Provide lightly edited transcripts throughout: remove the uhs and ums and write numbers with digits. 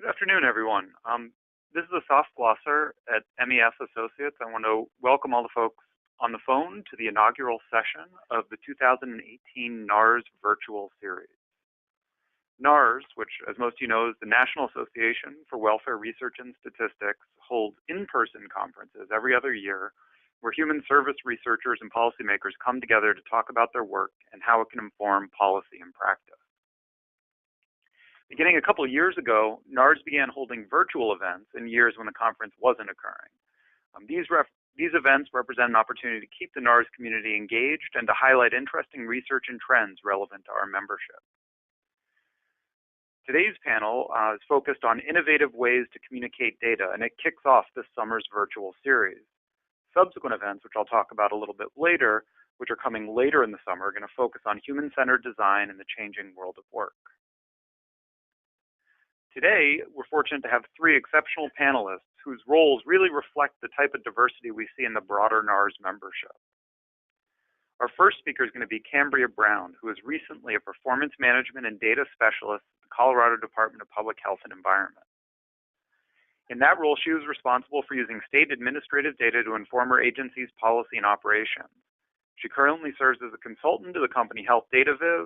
Good afternoon, everyone. This is a soft glosser at MES Associates. I want to welcome all the folks on the phone to the inaugural session of the 2018 NAWRS virtual series. NAWRS, which, as most of you know, is the National Association for Welfare Research and Statistics, holds in-person conferences every other year where human service researchers and policymakers come together to talk about their work and how it can inform policy and practice. Beginning a couple of years ago, NAWRS began holding virtual events in years when the conference wasn't occurring. These events represent an opportunity to keep the NAWRS community engaged and to highlight interesting research and trends relevant to our membership. Today's panel is focused on innovative ways to communicate data, and it kicks off this summer's virtual series. Subsequent events, which I'll talk about a little bit later, which are coming later in the summer, are going to focus on human-centered design in the changing world of work. Today, we're fortunate to have three exceptional panelists whose roles really reflect the type of diversity we see in the broader NAWRS membership. Our first speaker is going to be Cambria Brown, who is recently a performance management and data specialist at the Colorado Department of Public Health and Environment. In that role, she was responsible for using state administrative data to inform her agency's policy and operations. She currently serves as a consultant to the company Health DataViz,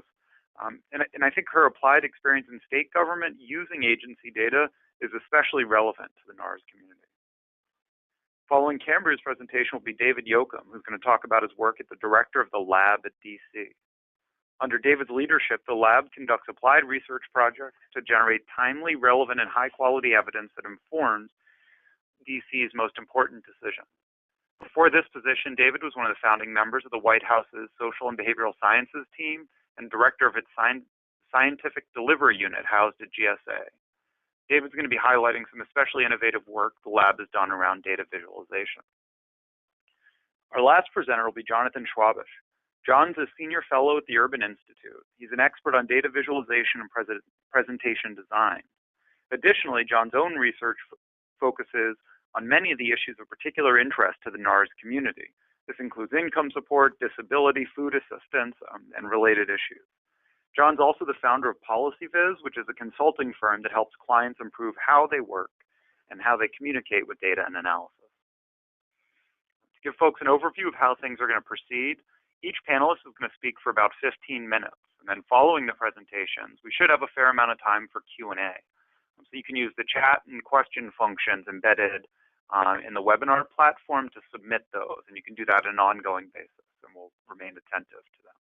and I think her applied experience in state government using agency data is especially relevant to the NAWRS community. Following Cambria's presentation will be David Yokum, who's going to talk about his work at the director of the lab at DC. Under David's leadership, the lab conducts applied research projects to generate timely, relevant, and high-quality evidence that informs DC's most important decisions. Before this position, David was one of the founding members of the White House's Social and Behavioral Sciences team and director of its scientific delivery unit housed at GSA. David's going to be highlighting some especially innovative work the lab has done around data visualization. Our last presenter will be Jonathan Schwabish. John's a senior fellow at the Urban Institute. He's an expert on data visualization and presentation design. Additionally, John's own research focuses on many of the issues of particular interest to the NAWRS community. This includes income support, disability, food assistance, and related issues. John's also the founder of PolicyViz, which is a consulting firm that helps clients improve how they work and how they communicate with data and analysis. To give folks an overview of how things are going to proceed, each panelist is going to speak for about 15 minutes. And then following the presentations, we should have a fair amount of time for Q&A. So you can use the chat and question functions embedded in the webinar platform to submit those, and you can do that on an ongoing basis, and we'll remain attentive to them.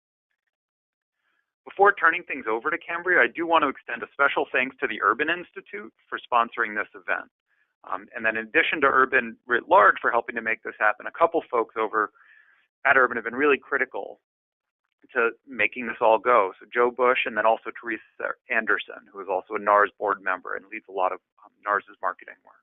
Before turning things over to Cambria, I do want to extend a special thanks to the Urban Institute for sponsoring this event. And then in addition to Urban writ large for helping to make this happen, a couple folks over at Urban have been really critical to making this all go. So Joe Bush, and then also Teresa Anderson, who is also a NAWRS board member and leads a lot of NAWRS's marketing work.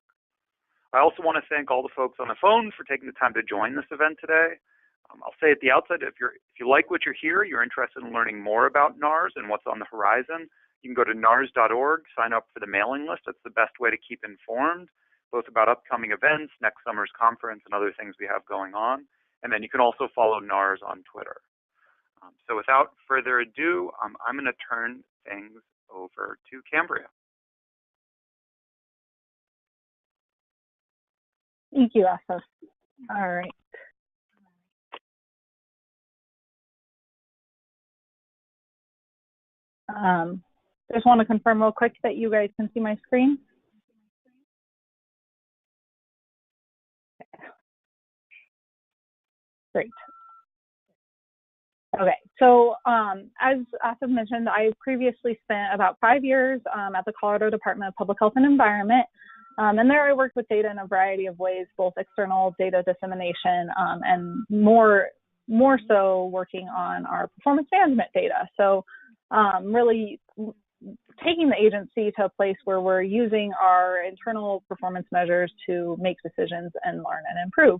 I also want to thank all the folks on the phone for taking the time to join this event today. I'll say at the outset, if you like what you hear, you're interested in learning more about NAWRS and what's on the horizon, you can go to nawrs.org, sign up for the mailing list. That's the best way to keep informed, both about upcoming events, next summer's conference, and other things we have going on. And then you can also follow NAWRS on Twitter. So without further ado, I'm going to turn things over to Cambria. Thank you, Asa. All right. Just want to confirm real quick that you guys can see my screen. Great. Okay, so as Asa mentioned, I previously spent about 5 years at the Colorado Department of Public Health and Environment. And there I worked with data in a variety of ways, both external data dissemination and more so working on our performance management data. So really taking the agency to a place where we're using our internal performance measures to make decisions and learn and improve.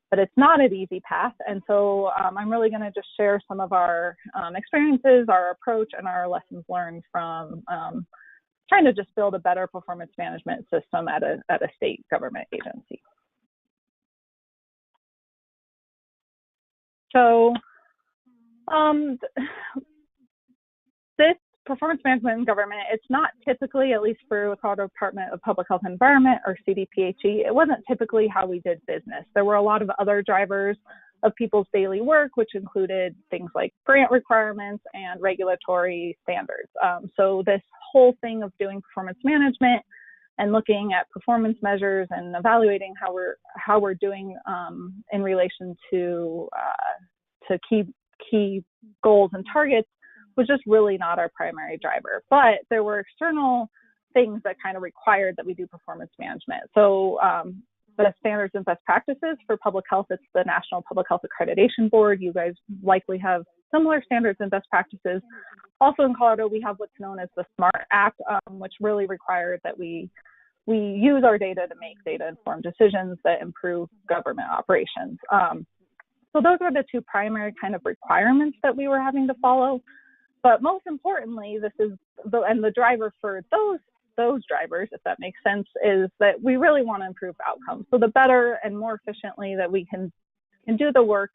But it's not an easy path. And so I'm really going to just share some of our experiences, our approach, and our lessons learned from trying to just build a better performance management system at a state government agency. So this performance management in government, it's not typically, at least for the Colorado Department of Public Health and Environment, or CDPHE, it wasn't typically how we did business. There were a lot of other drivers of people's daily work, which included things like grant requirements and regulatory standards. So this whole thing of doing performance management and looking at performance measures and evaluating how we're doing in relation to key goals and targets was just really not our primary driver. But there were external things that kind of required that we do performance management. So the standards and best practices for public health, it's the National Public Health Accreditation Board. You guys likely have similar standards and best practices. Also in Colorado, we have what's known as the SMART Act, which really required that we use our data to make data-informed decisions that improve government operations. So those are the two primary kind of requirements that we were having to follow. But most importantly, this is the driver for those drivers, if that makes sense, is that we really want to improve outcomes. So the better and more efficiently that we can do the work,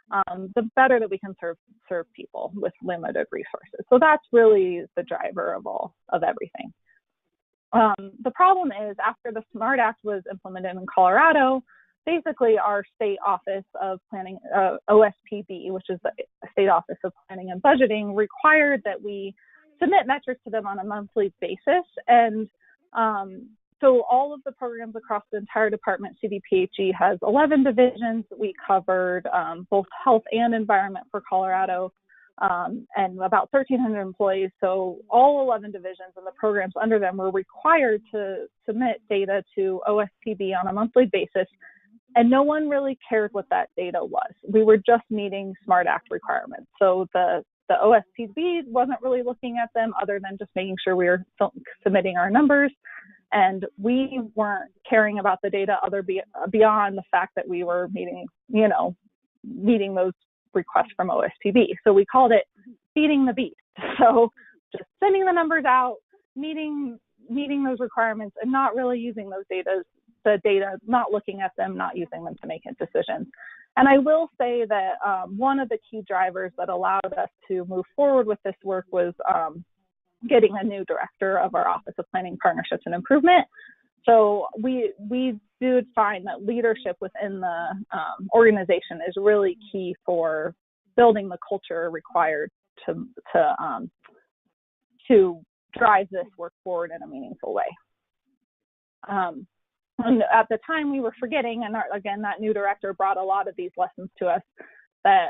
the better that we can serve people with limited resources. So that's really the driver of everything. The problem is, after the SMART Act was implemented in Colorado, basically our state office of planning, OSPB, which is the state office of planning and budgeting, required that we submit metrics to them on a monthly basis. And so all of the programs across the entire department, CDPHE has 11 divisions. We covered both health and environment for Colorado, and about 1,300 employees. So all 11 divisions and the programs under them were required to submit data to OSPB on a monthly basis. And no one really cared what that data was. We were just meeting SMART Act requirements. So the OSPB wasn't really looking at them other than just making sure we were submitting our numbers. And we weren't caring about the data beyond the fact that we were meeting those requests from OSPB. So we called it feeding the beast. So just sending the numbers out, meeting those requirements, and not really using the data, not looking at them, not using them to make decisions. And I will say that one of the key drivers that allowed us to move forward with this work was getting a new director of our Office of Planning, Partnerships, and Improvement. So we did find that leadership within the organization is really key for building the culture required to drive this work forward in a meaningful way. And at the time we were forgetting, and again, that new director brought a lot of these lessons to us, that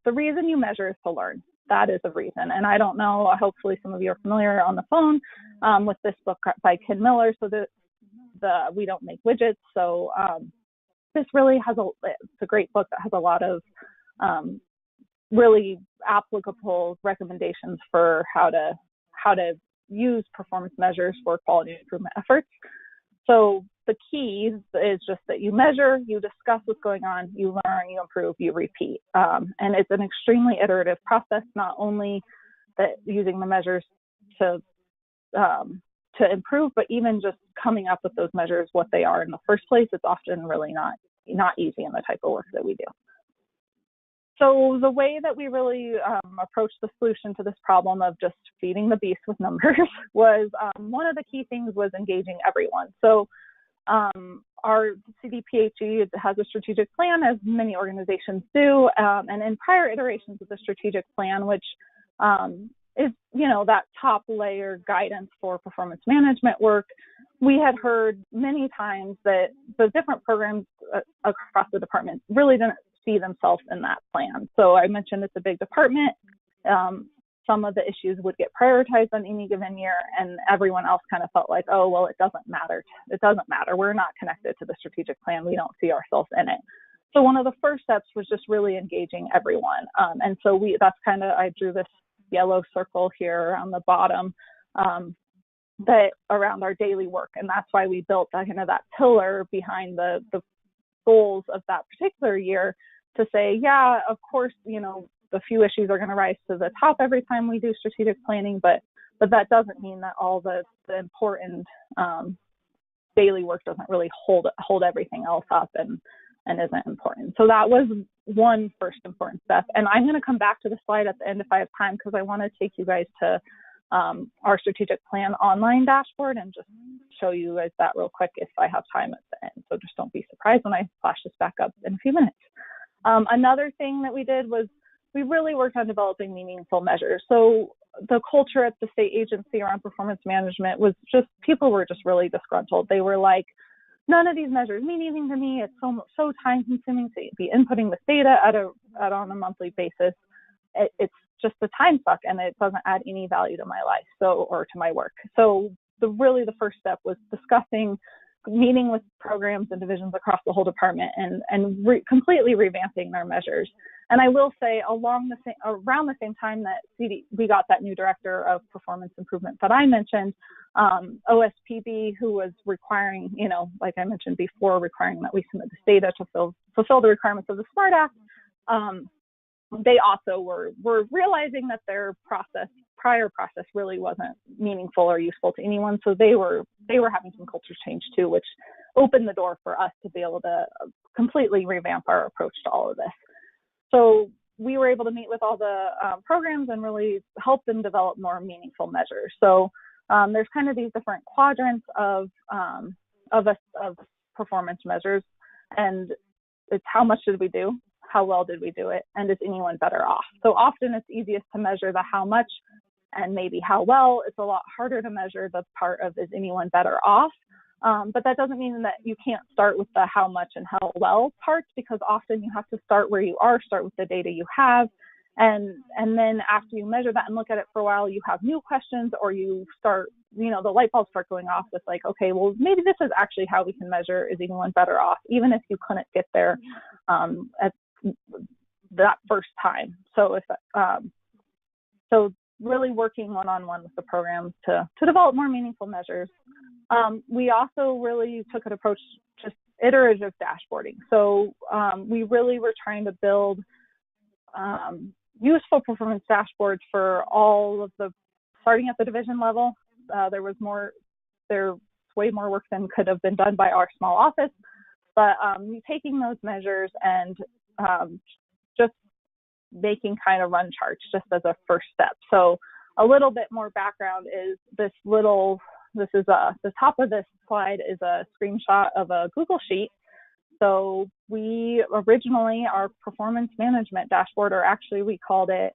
the reason you measure is to learn. That is the reason. And I don't know, hopefully some of you are familiar on the phone with this book by Ken Miller, so the We Don't Make Widgets. So this really it's a great book that has a lot of really applicable recommendations for how to use performance measures for quality improvement efforts. So the key is just that you measure, you discuss what's going on, you learn, you improve, you repeat. And it's an extremely iterative process, not only that using the measures to improve, but even just coming up with those measures, what they are in the first place. It's often really not easy in the type of work that we do. So the way that we really approached the solution to this problem of just feeding the beast with numbers was one of the key things was engaging everyone. So our CDPHE has a strategic plan, as many organizations do, and in prior iterations of the strategic plan, which is, that top layer guidance for performance management work, we had heard many times that the different programs across the department really didn't see themselves in that plan. So I mentioned it's a big department. Some of the issues would get prioritized on any given year, and everyone else kind of felt like, oh, well, it doesn't matter. It doesn't matter. We're not connected to the strategic plan. We don't see ourselves in it. So one of the first steps was just really engaging everyone. And so I drew this yellow circle here on the bottom that around our daily work. And that's why we built that pillar behind the goals of that particular year to say, yeah, of course, the few issues are going to rise to the top every time we do strategic planning, but that doesn't mean that all the important daily work doesn't really hold everything else up and isn't important. So that was one first important step. And I'm going to come back to the slide at the end if I have time, because I want to take you guys to our strategic plan online dashboard and just show you guys that real quick if I have time at the end. So just don't be surprised when I flash this back up in a few minutes. Another thing that we did was we really worked on developing meaningful measures. So the culture at the state agency around performance management was just, people were just really disgruntled. They were like, none of these measures mean anything to me. It's so time consuming to be inputting this data on a monthly basis. It's just a time suck and it doesn't add any value to my life or to my work. So the first step was discussing, meeting with programs and divisions across the whole department and completely revamping their measures. And I will say around the same time that we got that new director of performance improvement that I mentioned, OSPB, who was requiring, like I mentioned before, requiring that we submit this data to fulfill the requirements of the SMART Act, they also were realizing that their prior process really wasn't meaningful or useful to anyone. So they were having some culture change too, which opened the door for us to be able to completely revamp our approach to all of this. So we were able to meet with all the programs and really help them develop more meaningful measures. So there's kind of these different quadrants of performance measures, and it's how much did we do, how well did we do it, and is anyone better off? So often it's easiest to measure the how much and maybe how well. It's a lot harder to measure the part of is anyone better off. But that doesn't mean that you can't start with the how much and how well parts, because often you have to start where you are, start with the data you have. And then after you measure that and look at it for a while, you have new questions, or you start, the light bulbs start going off with like, okay, well, maybe this is actually how we can measure is anyone better off, even if you couldn't get there at that first time. So so really working one-on-one with the programs to develop more meaningful measures. We also really took an approach, just iterative dashboarding. So we really were trying to build useful performance dashboards for all of starting at the division level. There was way more work than could have been done by our small office, but taking those measures and just making kind of run charts just as a first step. So a little bit more background is the top of this slide is a screenshot of a Google Sheet. So we originally, our performance management dashboard, or actually we called it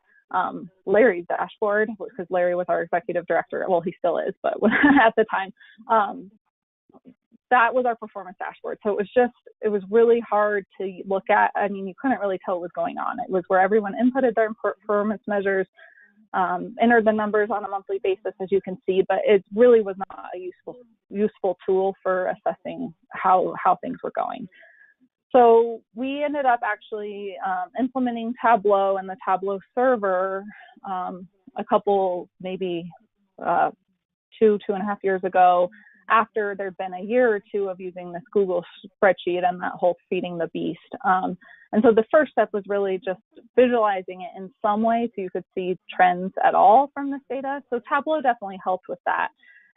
Larry's dashboard, because Larry was our executive director. Well, he still is, but at the time, that was our performance dashboard. So it was really hard to look at. I mean, you couldn't really tell what was going on. It was where everyone inputted their performance measures, entered the numbers on a monthly basis, as you can see, but it really was not a useful tool for assessing how things were going. So we ended up actually implementing Tableau and the Tableau server a couple, maybe 2.5 years ago, after there'd been a year or two of using this Google spreadsheet and that whole feeding the beast. And so the first step was really just visualizing it in some way so you could see trends at all from this data. So Tableau definitely helped with that.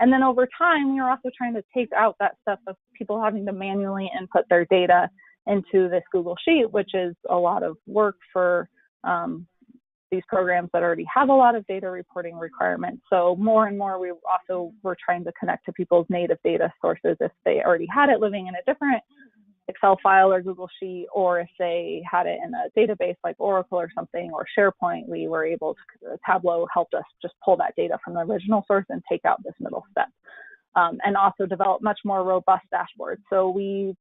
And then over time, we were also trying to take out that stuff of people having to manually input their data into this Google Sheet, which is a lot of work for these programs that already have a lot of data reporting requirements. So more and more, we also were trying to connect to people's native data sources if they already had it living in a different Excel file or Google Sheet, or if they had it in a database like Oracle or something, or SharePoint, we were able to, Tableau helped us just pull that data from the original source and take out this middle step, and also develop much more robust dashboards. So we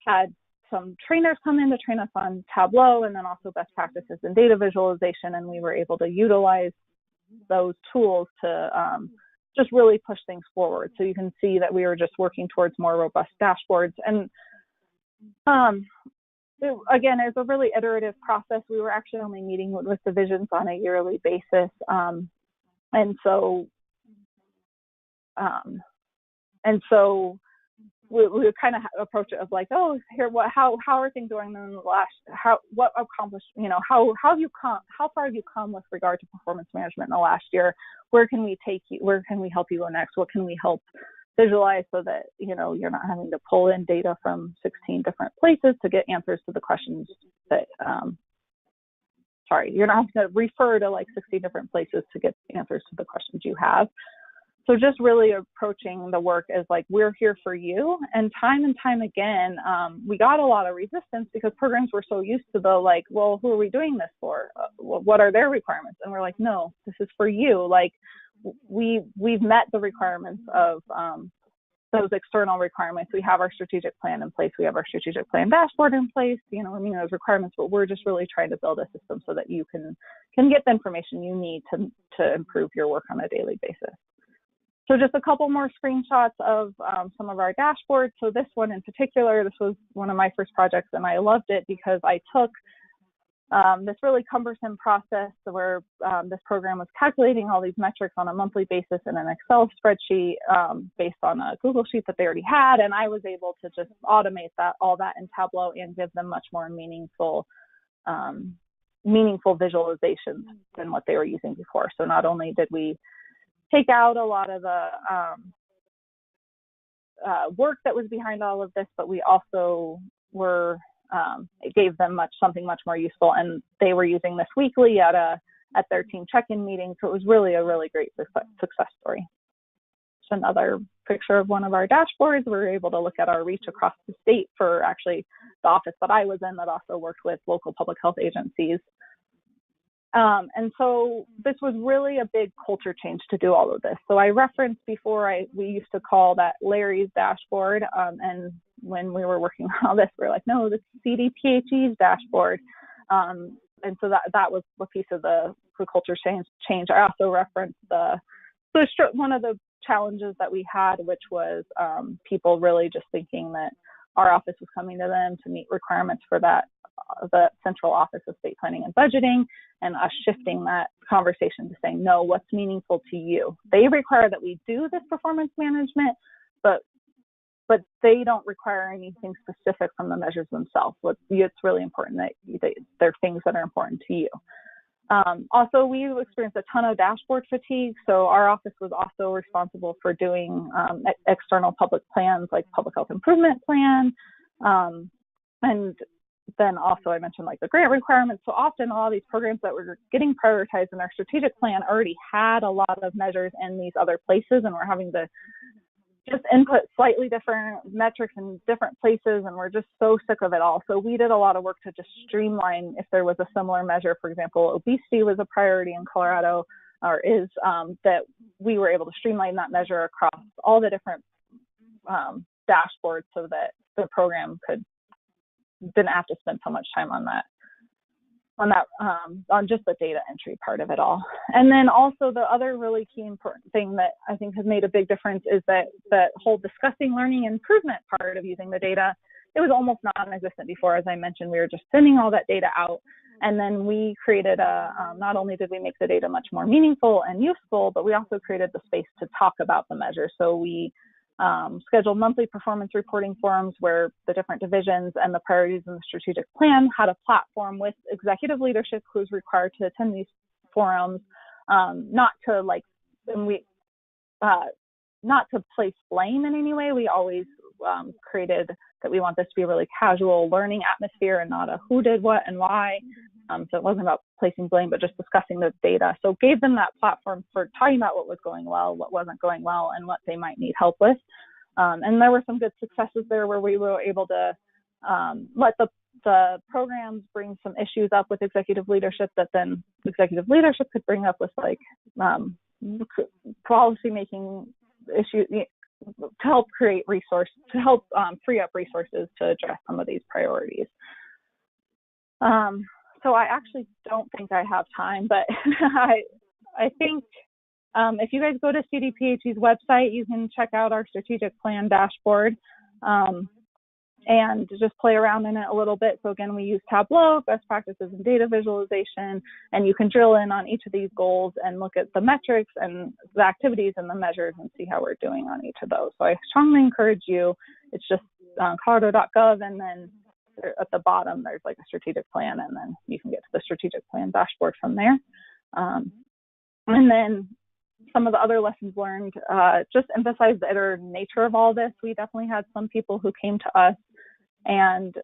had some trainers come in to train us on Tableau, and then also best practices in data visualization, and we were able to utilize those tools to just really push things forward. So you can see that we were just working towards more robust dashboards. And again, it's a really iterative process. We were actually only meeting with divisions on a yearly basis. And so we kind of approach it of like, oh, here, how are things going in the last, what accomplished, how far have you come with regard to performance management in the last year? Where can we take you? Where can we help you go next? What can we help visualize so that, you're not having to pull in data from 16 different places to get answers to the questions that you're not going to refer to like 60 different places to get answers to the questions you have. So just really approaching the work as like, we're here for you. And time again, we got a lot of resistance because programs were so used to the like, well, who are we doing this for? What are their requirements? And we're like, no, this is for you. Like we've met the requirements of those external requirements. We have our strategic plan in place. We have our strategic plan dashboard in place, those requirements, but we're just really trying to build a system so that you can get the information you need to improve your work on a daily basis. So just a couple more screenshots of some of our dashboards. So this one in particular, this was one of my first projects, and I loved it because I took this really cumbersome process where this program was calculating all these metrics on a monthly basis in an Excel spreadsheet based on a Google sheet that they already had, and I was able to just automate all that in Tableau and give them much more meaningful visualizations than what they were using before. So not only did we take out a lot of the work that was behind all of this, but we also it gave them something much more useful, and they were using this weekly at their team check-in meeting. So it was really a really great success story. Just another picture of one of our dashboards. We were able to look at our reach across the state for actually the office that I was in that also worked with local public health agencies. And so this was really a big culture change to do all of this. So I referenced before, we used to call that Larry's dashboard. And when we were working on all this, we were like, no, this is CDPHE's dashboard. And so that was a piece of the culture change. I also referenced one of the challenges that we had, which was people really just thinking that our office was coming to them to meet requirements for the Central Office of State Planning and Budgeting, and us shifting that conversation to saying, no, what's meaningful to you? They require that we do this performance management, but they don't require anything specific from the measures themselves. It's really important that they're things that are important to you. Also, we experienced a ton of dashboard fatigue. So our office was also responsible for doing external public plans like Public Health Improvement Plan. And then also I mentioned like the grant requirements. So often all these programs that were getting prioritized in our strategic plan already had a lot of measures in these other places, and we're having to just input slightly different metrics in different places, and we're just so sick of it all. So we did a lot of work to just streamline if there was a similar measure. For example, obesity was a priority in Colorado, or is, that we were able to streamline that measure across all the different dashboards so that the program didn't have to spend so much time on just the data entry part of it all. And then also the other really key important thing that I think has made a big difference is that whole discussing learning improvement part of using the data. It was almost non-existent before. As I mentioned, we were just sending all that data out, and then we created not only did we make the data much more meaningful and useful, but we also created the space to talk about the measure. So we scheduled monthly performance reporting forums where the different divisions and the priorities in the strategic plan had a platform with executive leadership who was required to attend these forums, not to place blame in any way. We always created that we want this to be a really casual learning atmosphere and not a who did what and why. So it wasn't about placing blame, but just discussing the data. So gave them that platform for talking about what was going well, what wasn't going well, and what they might need help with. And there were some good successes there where we were able to let the programs bring some issues up with executive leadership that then executive leadership could bring up with like policy making issues to help free up resources to address some of these priorities. So I actually don't think I have time, but I think if you guys go to CDPHE's website, you can check out our strategic plan dashboard and just play around in it a little bit. So again, we use Tableau, best practices in data visualization, and you can drill in on each of these goals and look at the metrics and the activities and the measures and see how we're doing on each of those. So I strongly encourage you. It's just colorado.gov, and then at the bottom there's like a strategic plan, and then you can get to the strategic plan dashboard from there. And then some of the other lessons learned, just emphasize the iterative nature of all this. We definitely had some people who came to us and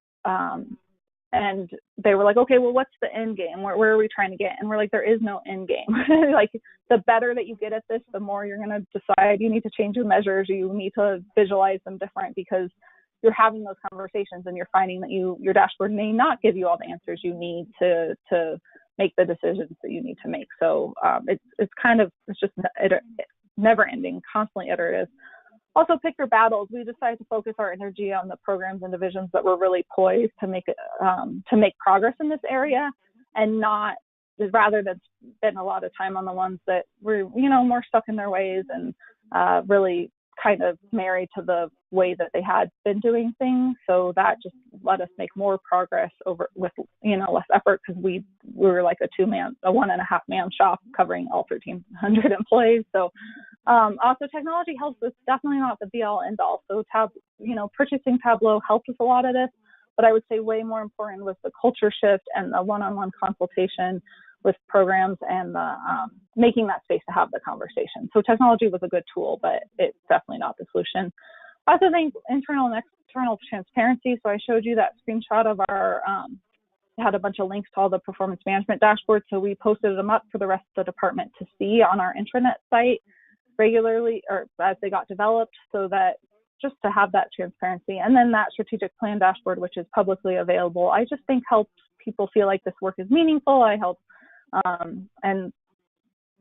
And they were like, okay, well, what's the end game? Where are we trying to get? And we're like, there is no end game. Like, the better that you get at this, the more you're going to decide you need to change your measures. You need to visualize them different, because you're having those conversations and you're finding that your dashboard may not give you all the answers you need to make the decisions that you need to make. So it's just never ending, constantly iterative. Also, pick your battles. We decided to focus our energy on the programs and divisions that were really poised to make progress in this area, and not, rather than spend a lot of time on the ones that were, more stuck in their ways and really kind of married to the way that they had been doing things. So that just let us make more progress with less effort, because we were like a 1.5-man shop covering all 1,300 employees. So also, technology helps us, definitely not the be all end all. So purchasing Tableau helped us a lot of this, but I would say way more important was the culture shift and the one-on-one consultation with programs, and the making that space to have the conversation. So technology was a good tool, but it's definitely not the solution. I also think internal and external transparency. So I showed you that screenshot of our, had a bunch of links to all the performance management dashboards. So we posted them up for the rest of the department to see on our intranet site regularly, or as they got developed, so that just to have that transparency. And then that strategic plan dashboard, which is publicly available, I just think helps people feel like this work is meaningful. I help and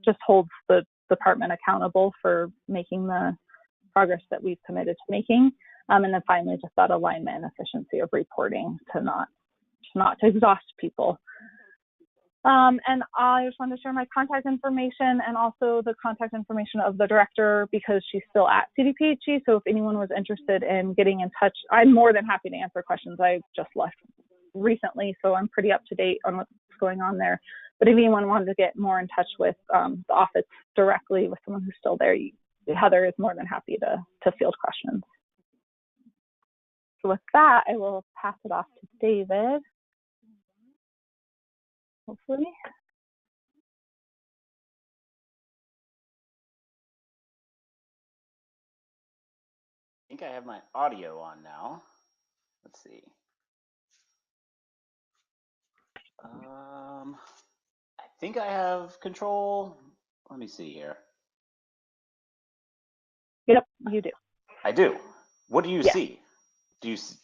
just holds the department accountable for making the progress that we've committed to making. And then finally, just that alignment and efficiency of reporting to not to exhaust people. And I just wanted to share my contact information and also the contact information of the director, because she's still at CDPHE. So if anyone was interested in getting in touch, I'm more than happy to answer questions. I just left recently, so I'm pretty up to date on what's going on there. But if anyone wanted to get more in touch with the office directly with someone who's still there, Heather is more than happy to field questions. So with that, I will pass it off to David. Hopefully. I think I have my audio on now. Let's see. I think I have control. Let me see here. Yep, you do. I do. What do you see? Do you see?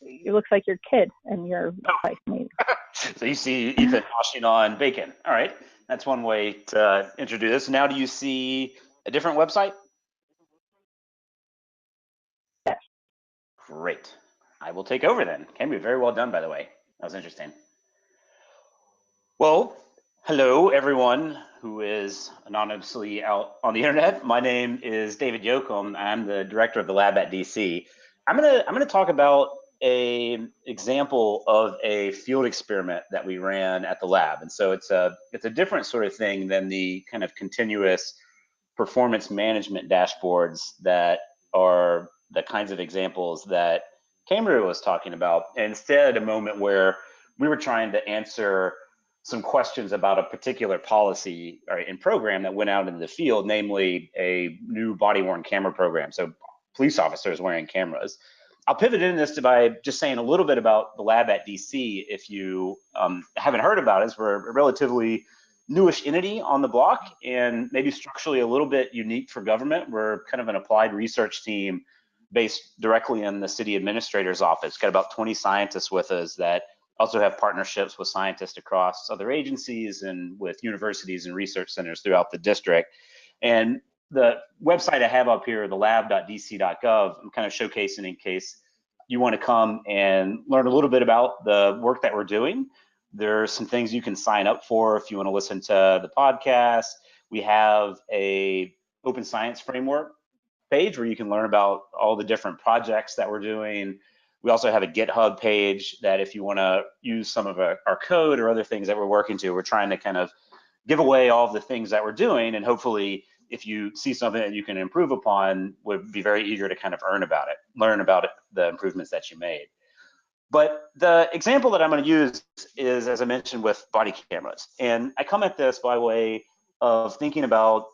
It looks like your kid and your wife maybe. So you see Ethan washing on bacon. All right, that's one way to introduce this. Now, do you see a different website? Yes. Great. I will take over then. Cambria, very well done, by the way. That was interesting. Well, hello everyone who is anonymously out on the internet. My name is David Yokum. I'm the director of the lab at DC. I'm gonna talk about an example of a field experiment that we ran at the lab. And so it's a different sort of thing than the kind of continuous performance management dashboards that are the kinds of examples that Cambria was talking about. And instead, a moment where we were trying to answer some questions about a particular policy and program that went out into the field, namely a new body-worn camera program. So police officers wearing cameras. I'll pivot in this by just saying a little bit about the lab at DC. If you haven't heard about us, we're a relatively newish entity on the block and maybe structurally a little bit unique for government. We're kind of an applied research team based directly in the city administrator's office. Got about 20 scientists with us that also have partnerships with scientists across other agencies and with universities and research centers throughout the district. And the website I have up here, the lab.dc.gov, I'm kind of showcasing in case you want to come and learn a little bit about the work that we're doing. There's some things you can sign up for if you want to listen to the podcast. We have a open science framework page where you can learn about all the different projects that we're doing. We also have a GitHub page that if you want to use some of our code or other things that we're working to, we're trying to kind of give away all of the things that we're doing, and hopefully if you see something that you can improve upon, would be very eager to kind of learn about it, the improvements that you made. But the example that I'm going to use is, as I mentioned, with body cameras. And I come at this by way of thinking about,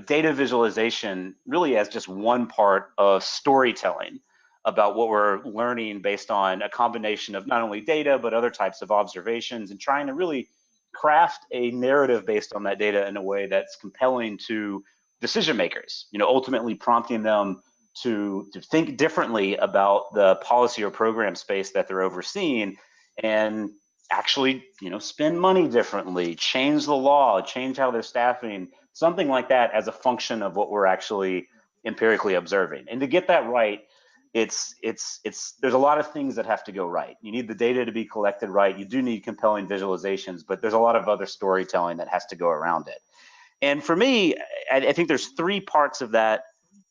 data visualization really as just one part of storytelling. about what we're learning based on a combination of not only data, but other types of observations, and trying to really craft a narrative based on that data in a way that's compelling to decision makers, ultimately prompting them to think differently about the policy or program space that they're overseeing, and actually, spend money differently, change the law, change how they're staffing, something like that as a function of what we're actually empirically observing. And to get that right, there's a lot of things that have to go right. You need the data to be collected right. You do need compelling visualizations, but there's a lot of other storytelling that has to go around it. And for me, I think there's three parts of that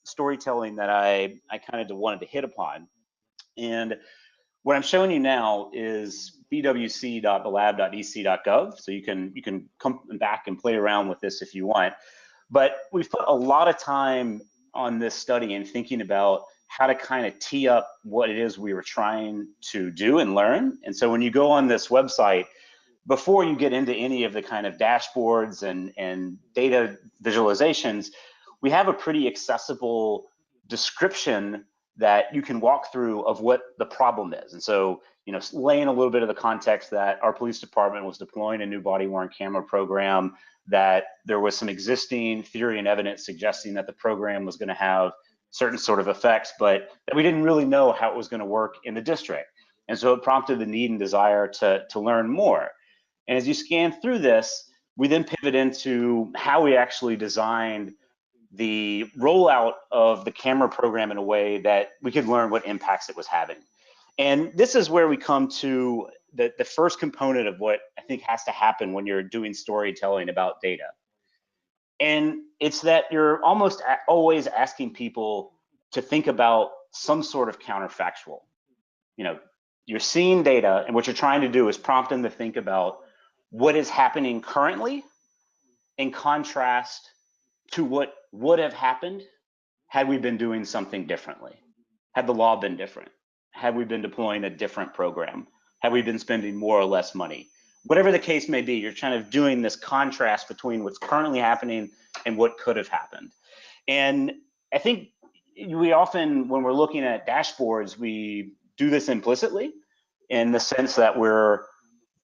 storytelling that I kind of wanted to hit upon. And what I'm showing you now is bwc.thelab.dc.gov. So you can come back and play around with this if you want. But we've put a lot of time on this study and thinking about how to kind of tee up what it is we were trying to do and learn. And so when you go on this website, before you get into any of the kind of dashboards and data visualizations, we have a pretty accessible description that you can walk through of what the problem is. And so, laying a little bit of the context that our police department was deploying a new body-worn camera program, that there was some existing theory and evidence suggesting that the program was going to have certain sort of effects, but that we didn't really know how it was going to work in the district. And so it prompted the need and desire to learn more. And as you scan through this, we then pivot into how we actually designed the rollout of the camera program in a way that we could learn what impacts it was having. And this is where we come to the first component of what I think has to happen when you're doing storytelling about data. And it's that you're almost always asking people to think about some sort of counterfactual. You're seeing data, and what you're trying to do is prompt them to think about what is happening currently in contrast to what would have happened had we been doing something differently, had the law been different, had we been deploying a different program, had we been spending more or less money. Whatever the case may be, you're kind of doing this contrast between what's currently happening and what could have happened. And I think we often, when we're looking at dashboards, we do this implicitly in the sense that we're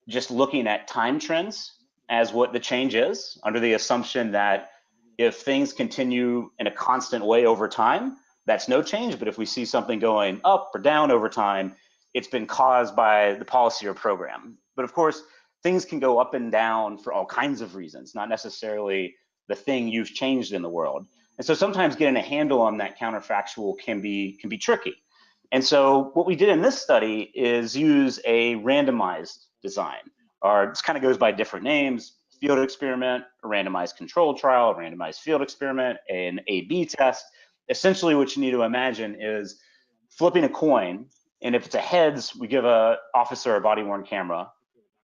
just looking at time trends as what the change is, under the assumption that if things continue in a constant way over time, that's no change. But if we see something going up or down over time, it's been caused by the policy or program. But of course, things can go up and down for all kinds of reasons, not necessarily the thing you've changed in the world. And so sometimes getting a handle on that counterfactual can be tricky. And so what we did in this study is use a randomized design, or this kind of goes by different names: field experiment, a randomized control trial, a randomized field experiment, an A/B test. Essentially what you need to imagine is flipping a coin, and if it's a heads, we give an officer a body-worn camera.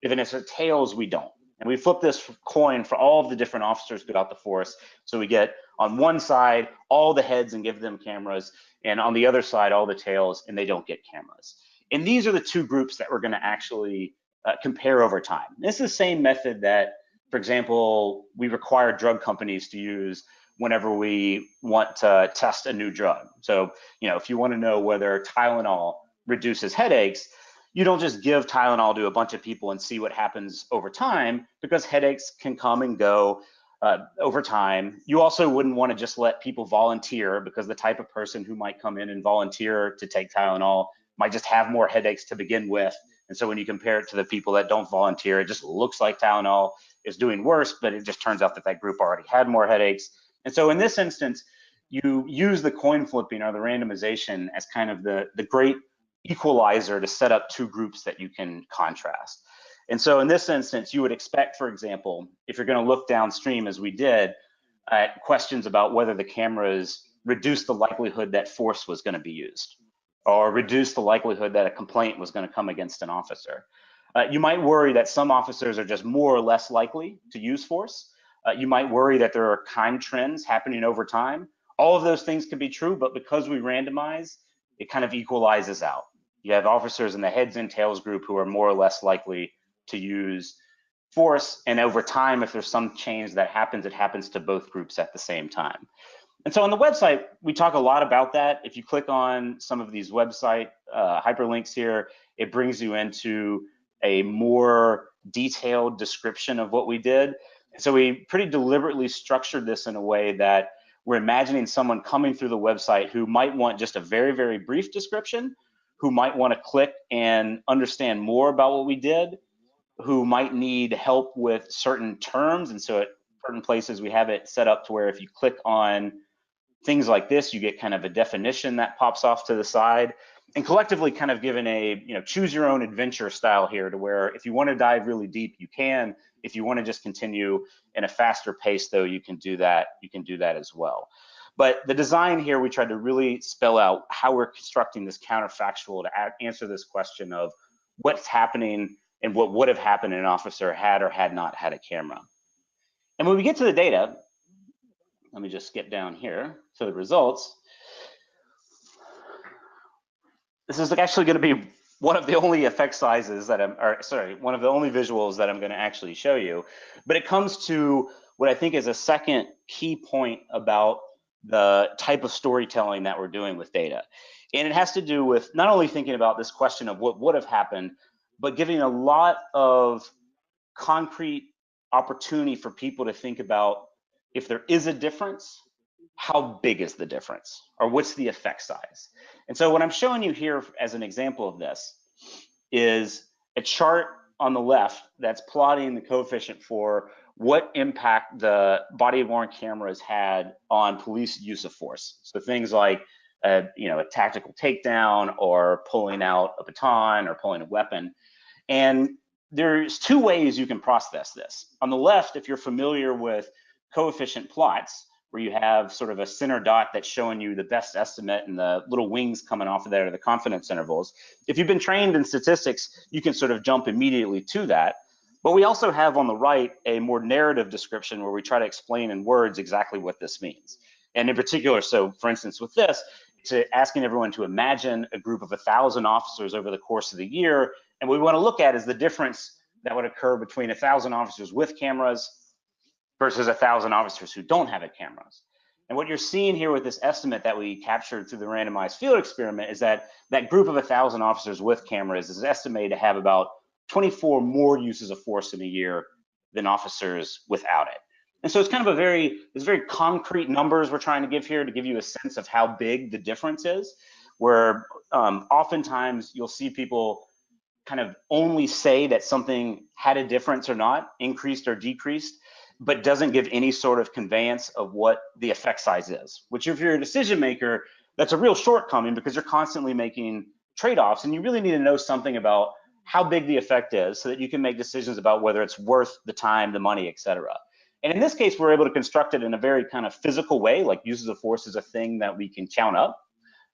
If it's a tails, we don't. And we flip this coin for all of the different officers throughout the force. So we get on one side all the heads and give them cameras, and on the other side all the tails, and they don't get cameras. And these are the two groups that we're going to actually compare over time. This is the same method that, for example, we require drug companies to use whenever we want to test a new drug. So, if you want to know whether Tylenol reduces headaches, you don't just give Tylenol to a bunch of people and see what happens over time, because headaches can come and go over time. You also wouldn't want to just let people volunteer, because the type of person who might come in and volunteer to take Tylenol might just have more headaches to begin with. And so when you compare it to the people that don't volunteer, it just looks like Tylenol is doing worse, but it just turns out that that group already had more headaches. And so in this instance, you use the coin flipping or the randomization as kind of the great equalizer to set up two groups that you can contrast. And so in this instance, you would expect, for example, if you're going to look downstream, as we did, at questions about whether the cameras reduce the likelihood that force was going to be used, or reduce the likelihood that a complaint was going to come against an officer. You might worry that some officers are just more or less likely to use force. You might worry that there are crime trends happening over time. All of those things can be true, but because we randomize, it kind of equalizes out. You have officers in the heads and tails group who are more or less likely to use force, and over time, if there's some change that happens, it happens to both groups at the same time. And so on the website, we talk a lot about that. If you click on some of these website hyperlinks here, it brings you into a more detailed description of what we did. So we pretty deliberately structured this in a way that we're imagining someone coming through the website who might want just a very, very brief description, who might want to click and understand more about what we did, who might need help with certain terms. And so at certain places, we have it set up to where if you click on things like this, you get kind of a definition that pops off to the side, and collectively kind of given a, choose your own adventure style here, to where if you want to dive really deep, you can. If you want to just continue in a faster pace, though, you can do that. You can do that as well. But the design here, we tried to really spell out how we're constructing this counterfactual to answer this question of what's happening and what would have happened if an officer had or had not had a camera. And when we get to the data, let me just skip down here to the results. This is actually going to be one of the only effect sizes that one of the only visuals that I'm going to actually show you. But it comes to what I think is a second key point about the type of storytelling that we're doing with data. And it has to do with not only thinking about this question of what would have happened, but giving a lot of concrete opportunity for people to think about, if there is a difference, how big is the difference, or what's the effect size? And so what I'm showing you here as an example of this is a chart on the left that's plotting the coefficient for what impact the body-worn cameras had on police use of force. So things like a tactical takedown, or pulling out a baton, or pulling a weapon. And there's two ways you can process this. On the left, if you're familiar with coefficient plots, where you have sort of a center dot that's showing you the best estimate, and the little wings coming off of there are the confidence intervals. If you've been trained in statistics, you can sort of jump immediately to that. But we also have on the right a more narrative description, where we try to explain in words exactly what this means. And in particular, so for instance, with this, it's asking everyone to imagine a group of 1,000 officers over the course of the year. And what we want to look at is the difference that would occur between 1,000 officers with cameras versus 1,000 officers who don't have cameras. And what you're seeing here with this estimate that we captured through the randomized field experiment is that that group of 1,000 officers with cameras is estimated to have about 24 more uses of force in a year than officers without it. And so it's kind of very concrete numbers we're trying to give here to give you a sense of how big the difference is, where oftentimes you'll see people kind of only say that something had a difference or not, increased or decreased, but doesn't give any sort of conveyance of what the effect size is, which if you're a decision maker, that's a real shortcoming, because you're constantly making trade-offs, and you really need to know something about how big the effect is so that you can make decisions about whether it's worth the time, the money, et cetera. And in this case, we're able to construct it in a very kind of physical way, like uses of force is a thing that we can count up.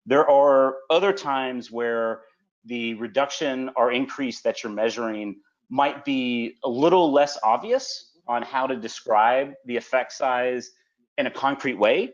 There are other times where the reduction or increase that you're measuring might be a little less obvious on how to describe the effect size in a concrete way,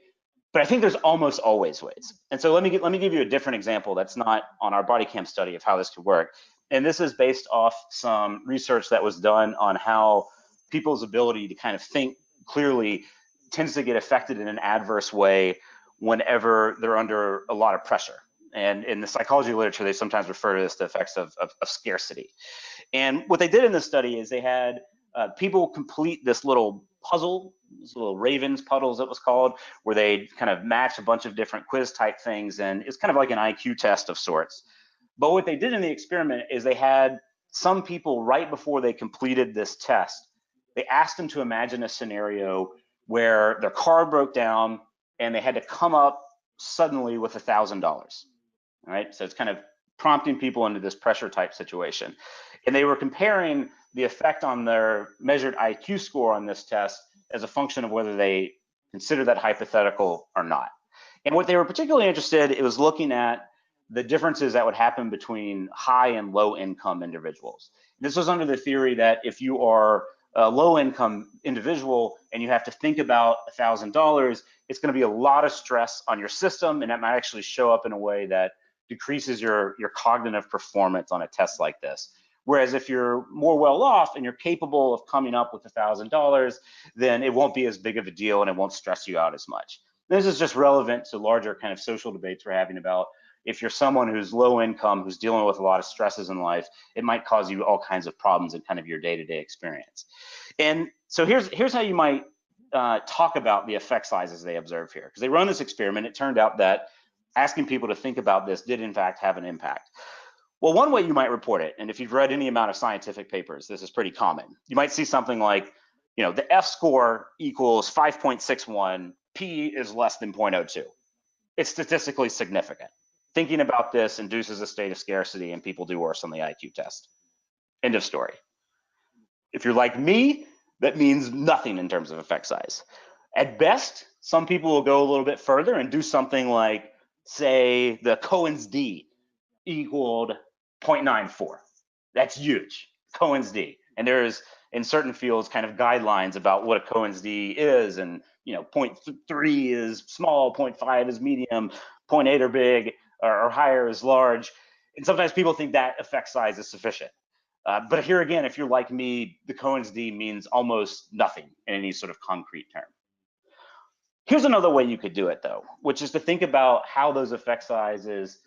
but I think there's almost always ways. And so let me give you a different example that's not on our body cam study of how this could work. And this is based off some research that was done on how people's ability to kind of think clearly tends to get affected in an adverse way whenever they're under a lot of pressure. And in the psychology literature, they sometimes refer to this to effects of scarcity. And what they did in this study is they had people complete this little puzzle, this little Ravens puzzles it was called, where they kind of match a bunch of different quiz type things, and it's kind of like an IQ test of sorts. But what they did in the experiment is they had some people, right before they completed this test, they asked them to imagine a scenario where their car broke down and they had to come up suddenly with $1,000. Right? So it's kind of prompting people into this pressure type situation. And they were comparing the effect on their measured IQ score on this test as a function of whether they consider that hypothetical or not. And what they were particularly interested in was looking at the differences that would happen between high and low income individuals. This was under the theory that if you are a low income individual and you have to think about $1,000, it's going to be a lot of stress on your system, and that might actually show up in a way that decreases your cognitive performance on a test like this. Whereas if you're more well off and you're capable of coming up with $1,000, then it won't be as big of a deal and it won't stress you out as much. This is just relevant to larger kind of social debates we're having about if you're someone who's low income, who's dealing with a lot of stresses in life, it might cause you all kinds of problems in kind of your day-to-day experience. And so here's how you might talk about the effect sizes they observe here. Because they run this experiment, it turned out that asking people to think about this did in fact have an impact. Well, one way you might report it, and if you've read any amount of scientific papers, this is pretty common. You might see something like, you know, the F score equals 5.61, P is less than 0.02. It's statistically significant. Thinking about this induces a state of scarcity and people do worse on the IQ test. End of story. If you're like me, that means nothing in terms of effect size. At best, some people will go a little bit further and do something like, say, the Cohen's D equaled 0.94. That's huge, Cohen's D. And there's, in certain fields, kind of guidelines about what a Cohen's D is, and 0.3 is small, 0.5 is medium, 0.8 are big, or higher is large. And sometimes people think that effect size is sufficient. But here again, if you're like me, the Cohen's D means almost nothing in any sort of concrete term. Here's another way you could do it, though, which is to think about how those effect sizes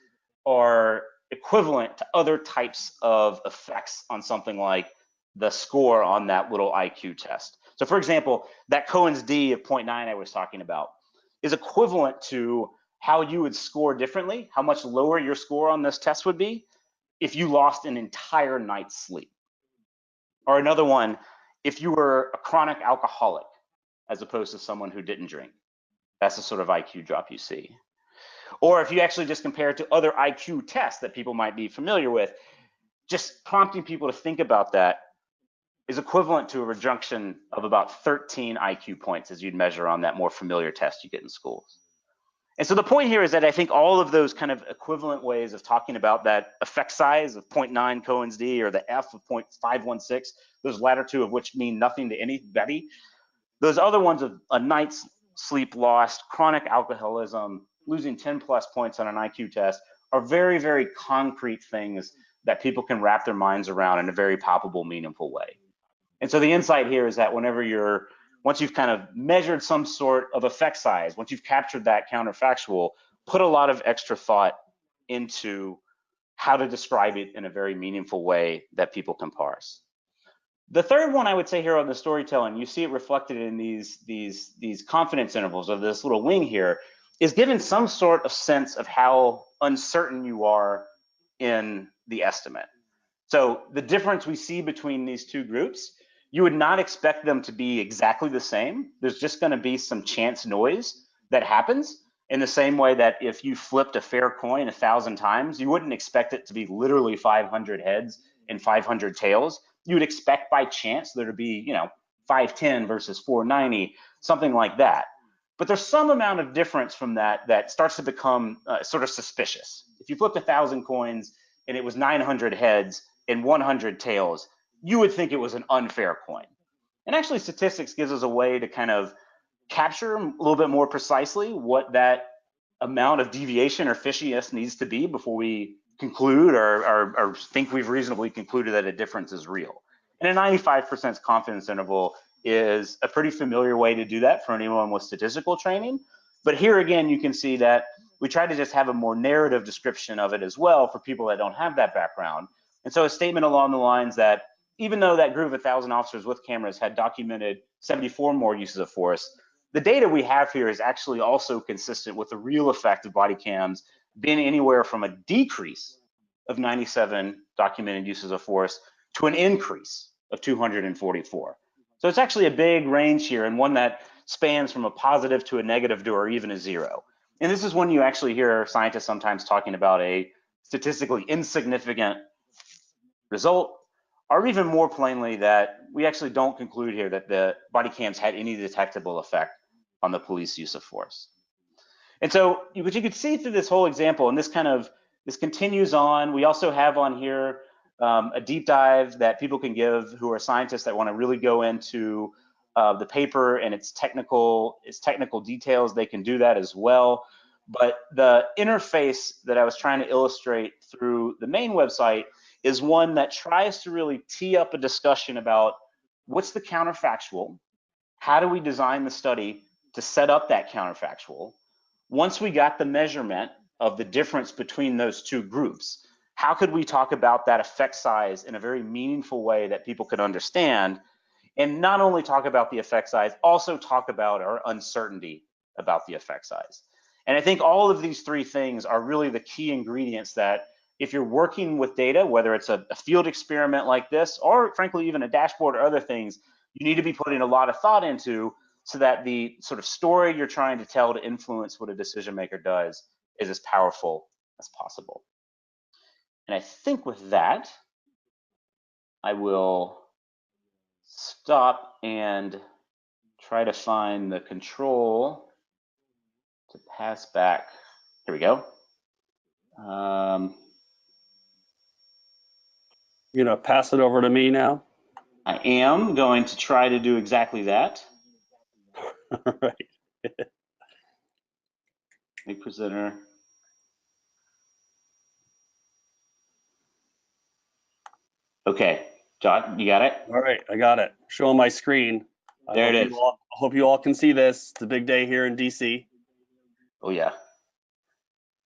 are equivalent to other types of effects on something like the score on that little IQ test. So for example, that Cohen's D of 0.9 I was talking about is equivalent to how you would score differently, how much lower your score on this test would be if you lost an entire night's sleep. Or another one, if you were a chronic alcoholic as opposed to someone who didn't drink. That's the sort of IQ drop you see. Or if you actually just compare it to other IQ tests that people might be familiar with, just prompting people to think about that is equivalent to a reduction of about 13 IQ points as you'd measure on that more familiar test you get in schools. And so the point here is that I think all of those kind of equivalent ways of talking about that effect size of 0.9 Cohen's D or the F of 0.516, those latter two of which mean nothing to anybody, those other ones of a night's sleep lost, chronic alcoholism, losing 10 plus points on an IQ test are very, very concrete things that people can wrap their minds around in a very palpable, meaningful way. And so the insight here is that once you've kind of measured some sort of effect size, once you've captured that counterfactual, put a lot of extra thought into how to describe it in a very meaningful way that people can parse. The third one I would say here on the storytelling, you see it reflected in these confidence intervals of this little wing here, is given some sort of sense of how uncertain you are in the estimate. So the difference we see between these two groups, you would not expect them to be exactly the same. There's just going to be some chance noise that happens in the same way that if you flipped a fair coin 1,000 times, you wouldn't expect it to be literally 500 heads and 500 tails. You would expect by chance there to be, 510 versus 490, something like that. But there's some amount of difference from that starts to become sort of suspicious. If you flipped 1,000 coins and it was 900 heads and 100 tails, you would think it was an unfair coin. And actually statistics gives us a way to kind of capture a little bit more precisely what that amount of deviation or fishiness needs to be before we conclude or think we've reasonably concluded that a difference is real. And a 95% confidence interval is a pretty familiar way to do that for anyone with statistical training. But here again, you can see that we try to just have a more narrative description of it as well for people that don't have that background. And so a statement along the lines that even though that group of 1,000 officers with cameras had documented 74 more uses of force, the data we have here is actually also consistent with the real effect of body cams being anywhere from a decrease of 97 documented uses of force to an increase of 244. So it's actually a big range here, and one that spans from a positive to a negative to or even a zero. And this is when you actually hear scientists sometimes talking about a statistically insignificant result, or even more plainly that we actually don't conclude here that the body cams had any detectable effect on the police use of force. And so what you could see through this whole example, and this continues on. We also have on here a deep dive that people can give who are scientists that want to really go into the paper and its technical details. They can do that as well. But the interface that I was trying to illustrate through the main website is one that tries to really tee up a discussion about what's the counterfactual, how do we design the study to set up that counterfactual, once we got the measurement of the difference between those two groups, how could we talk about that effect size in a very meaningful way that people could understand? And not only talk about the effect size, also talk about our uncertainty about the effect size. And I think all of these three things are really the key ingredients that if you're working with data, whether it's a field experiment like this, or frankly, even a dashboard or other things, you need to be putting a lot of thought into so that the sort of story you're trying to tell to influence what a decision maker does is as powerful as possible. And I think with that, I will stop and try to find the control to pass back. Here we go. You're gonna pass it over to me now? I am going to try to do exactly that. All right. New presenter. Okay, John, you got it? All right, I got it. Showing my screen. There it is. I hope you all can see this. It's a big day here in DC. Oh yeah,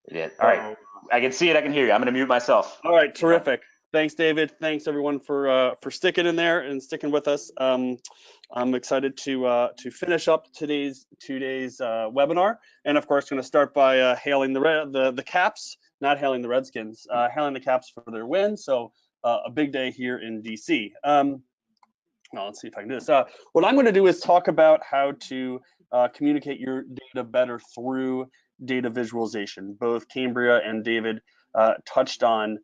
it is. All right, I can see it. I can hear you. I'm going to mute myself. All right, terrific. Thanks, David. Thanks everyone for sticking in there and sticking with us. I'm excited to finish up today's webinar, and of course, going to start by hailing the Caps, not hailing the Redskins, hailing the Caps for their win. So a big day here in DC. Well, let's see if I can do this. What I'm going to do is talk about how to communicate your data better through data visualization. Both Cambria and David touched on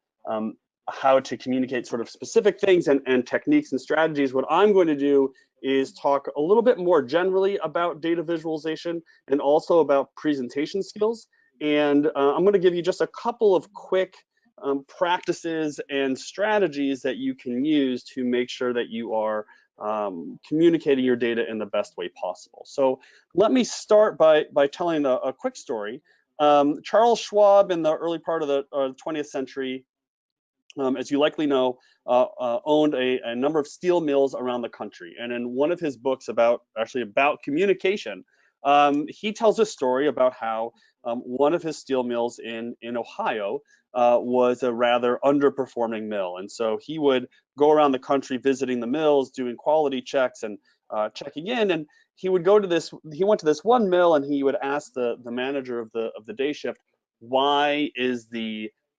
how to communicate sort of specific things and techniques and strategies. What I'm going to do is talk a little bit more generally about data visualization and also about presentation skills. And I'm going to give you just a couple of quick practices and strategies that you can use to make sure that you are communicating your data in the best way possible. So let me start by telling a quick story. Charles Schwab, in the early part of the 20th century, as you likely know, owned a number of steel mills around the country. And in one of his books about communication, he tells a story about how one of his steel mills in Ohio was a rather underperforming mill. And so he would go around the country visiting the mills, doing quality checks and checking in. And he went to this one mill and he would ask the manager of the day shift, why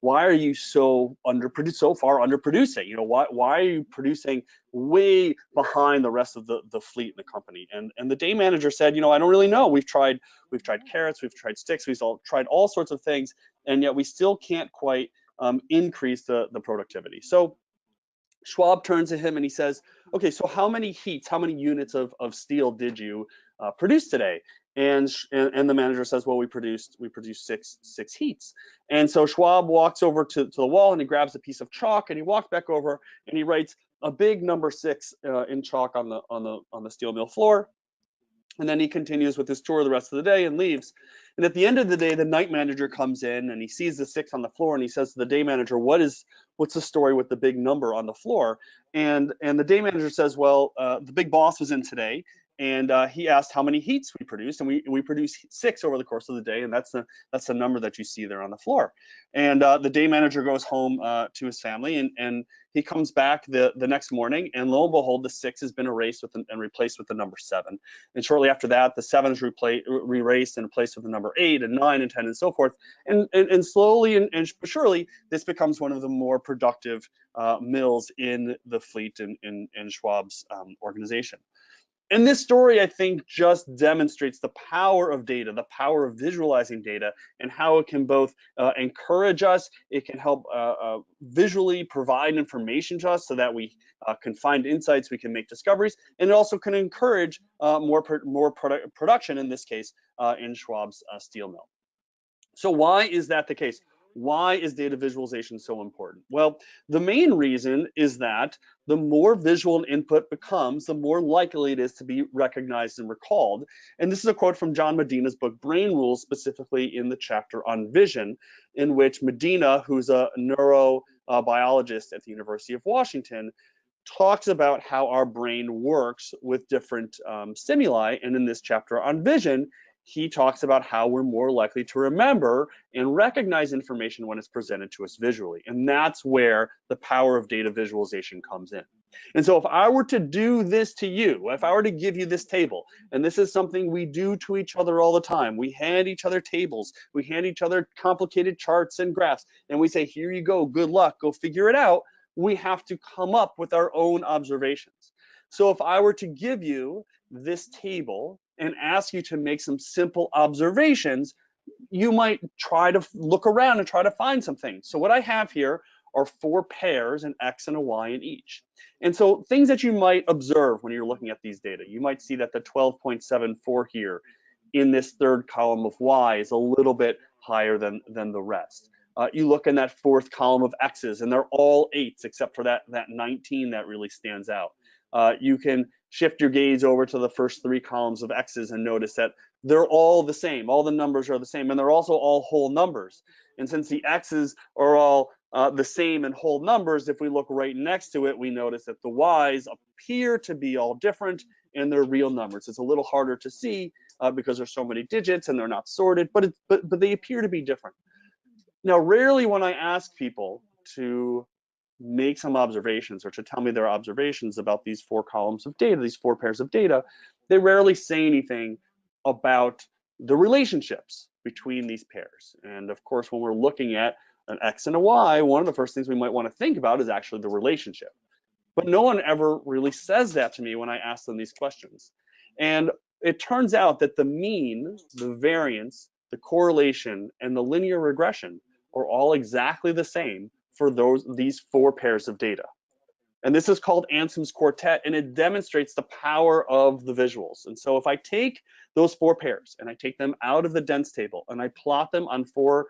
are you so far underproducing? You know, why are you producing way behind the rest of the fleet in the company? And the day manager said, you know, I don't really know. We've tried carrots, we've tried sticks, we've tried all sorts of things, and yet we still can't quite increase the productivity. So Schwab turns to him and he says, okay, so how many units of steel did you produce today? And the manager says, well, we produced six heats. And so Schwab walks over to the wall and he grabs a piece of chalk and he walks back over and he writes a big number 6 in chalk on the steel mill floor. And then he continues with his tour the rest of the day and leaves. And at the end of the day, the night manager comes in and he sees the 6 on the floor and he says to the day manager, what's the story with the big number on the floor? And the day manager says, well, the big boss was in today and he asked how many heats we produced, and we produced 6 over the course of the day, and that's the number that you see there on the floor. And the day manager goes home to his family and he comes back the next morning, and lo and behold, the 6 has been erased and replaced with the number 7. And shortly after that, the 7 is erased and replaced with the number 8 and 9 and 10 and so forth. And slowly and surely, this becomes one of the more productive mills in the fleet in Schwab's organization. And this story, I think, just demonstrates the power of data, the power of visualizing data, and how it can both encourage us, it can help visually provide information to us so that we can find insights, we can make discoveries, and it also can encourage more production, in this case, in Schwab's steel mill. So why is that the case? Why is data visualization so important? Well, the main reason is that the more visual an input becomes, the more likely it is to be recognized and recalled. And this is a quote from John Medina's book, Brain Rules, specifically in the chapter on vision, in which Medina, who's a neurobiologist at the University of Washington, talks about how our brain works with different stimuli. And in this chapter on vision, he talks about how we're more likely to remember and recognize information when it's presented to us visually. And that's where the power of data visualization comes in. And so if I were to do this to you, if I were to give you this table, and this is something we do to each other all the time, we hand each other tables, we hand each other complicated charts and graphs, and we say, here you go, good luck, go figure it out. We have to come up with our own observations. So if I were to give you this table and ask you to make some simple observations, you might try to look around and try to find something. So what I have here are 4 pairs, an X and a Y in each. And so things that you might observe when you're looking at these data, you might see that the 12.74 here in this 3rd column of Y is a little bit higher than the rest. You look in that 4th column of X's and they're all 8s except for that 19 that really stands out. You can shift your gaze over to the first 3 columns of X's and notice that they're all the same. All the numbers are the same, and they're also all whole numbers. And since the X's are all the same in whole numbers, if we look right next to it, we notice that the Y's appear to be all different and they're real numbers. It's a little harder to see because there's so many digits and they're not sorted, but they appear to be different. Now, rarely when I ask people to make some observations or to tell me their observations about these 4 columns of data, these 4 pairs of data, they rarely say anything about the relationships between these pairs. And of course, when we're looking at an X and a Y, one of the first things we might want to think about is actually the relationship. But no one ever really says that to me when I ask them these questions. And it turns out that the mean, the variance, the correlation, and the linear regression are all exactly the same for these 4 pairs of data. And this is called Ansom's quartet, and it demonstrates the power of the visuals. And so if I take those 4 pairs and I take them out of the dense table and I plot them on 4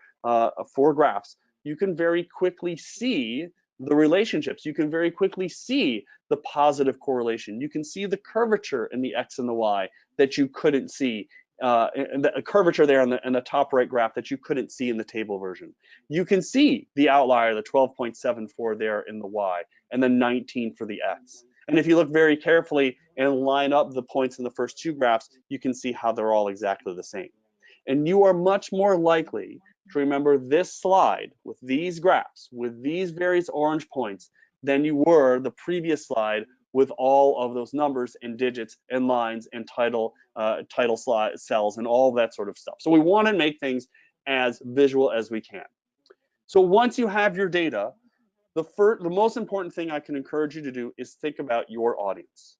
graphs, you can very quickly see the relationships. You can very quickly see the positive correlation. You can see the curvature in the X and the Y that you couldn't see, and the curvature there in the top right graph that you couldn't see in the table version. You can see the outlier, the 12.74 there in the Y, and the 19 for the X. And if you look very carefully and line up the points in the first 2 graphs, you can see how they're all exactly the same. And you are much more likely to remember this slide with these graphs, with these various orange points, than you were the previous slide with all of those numbers and digits and lines and title slide cells and all that sort of stuff. So we want to make things as visual as we can. So once you have your data, the most important thing I can encourage you to do is think about your audience,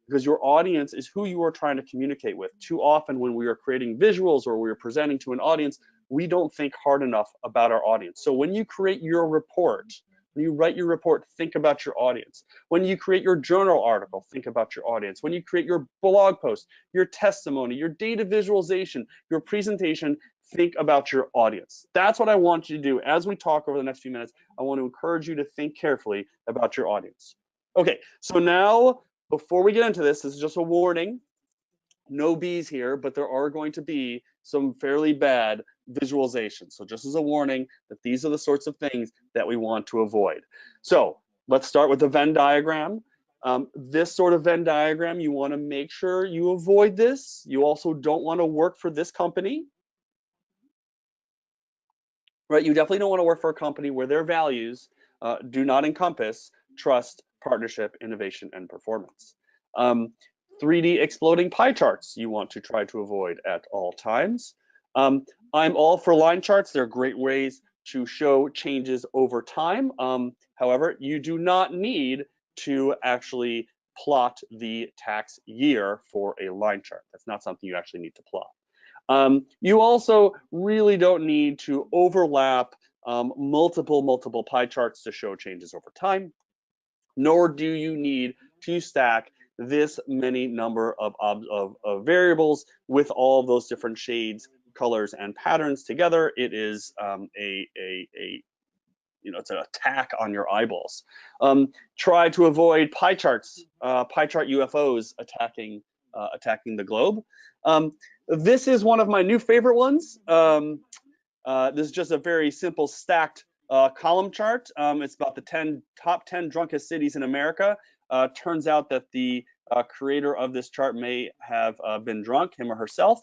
because your audience is who you are trying to communicate with. Too often when we are creating visuals or we are presenting to an audience, we don't think hard enough about our audience. So when you create your report, when you write your report, think about your audience. When you create your journal article, think about your audience. When you create your blog post, your testimony, your data visualization, your presentation, think about your audience. That's what I want you to do. As we talk over the next few minutes, I want to encourage you to think carefully about your audience. Okay, so now, before we get into this is just a warning. No bees here, but there are going to be some fairly bad visualizations. So just as a warning that these are the sorts of things that we want to avoid. So let's start with the Venn diagram. This sort of Venn diagram, you want to make sure you avoid this. You also don't want to work for this company. Right? You definitely don't want to work for a company where their values do not encompass trust, partnership, innovation, and performance. 3D exploding pie charts you want to try to avoid at all times. I'm all for line charts. They're great ways to show changes over time. However, you do not need to actually plot the tax year for a line chart. That's not something you actually need to plot. You also really don't need to overlap multiple pie charts to show changes over time, nor do you need to stack this many number of variables with all of those different shades, colors, and patterns together. It is it's an attack on your eyeballs. Try to avoid pie charts, pie chart UFOs attacking the globe. This is one of my new favorite ones. This is just a very simple stacked column chart. It's about the top 10 drunkest cities in America. Turns out that the creator of this chart may have been drunk, him or herself,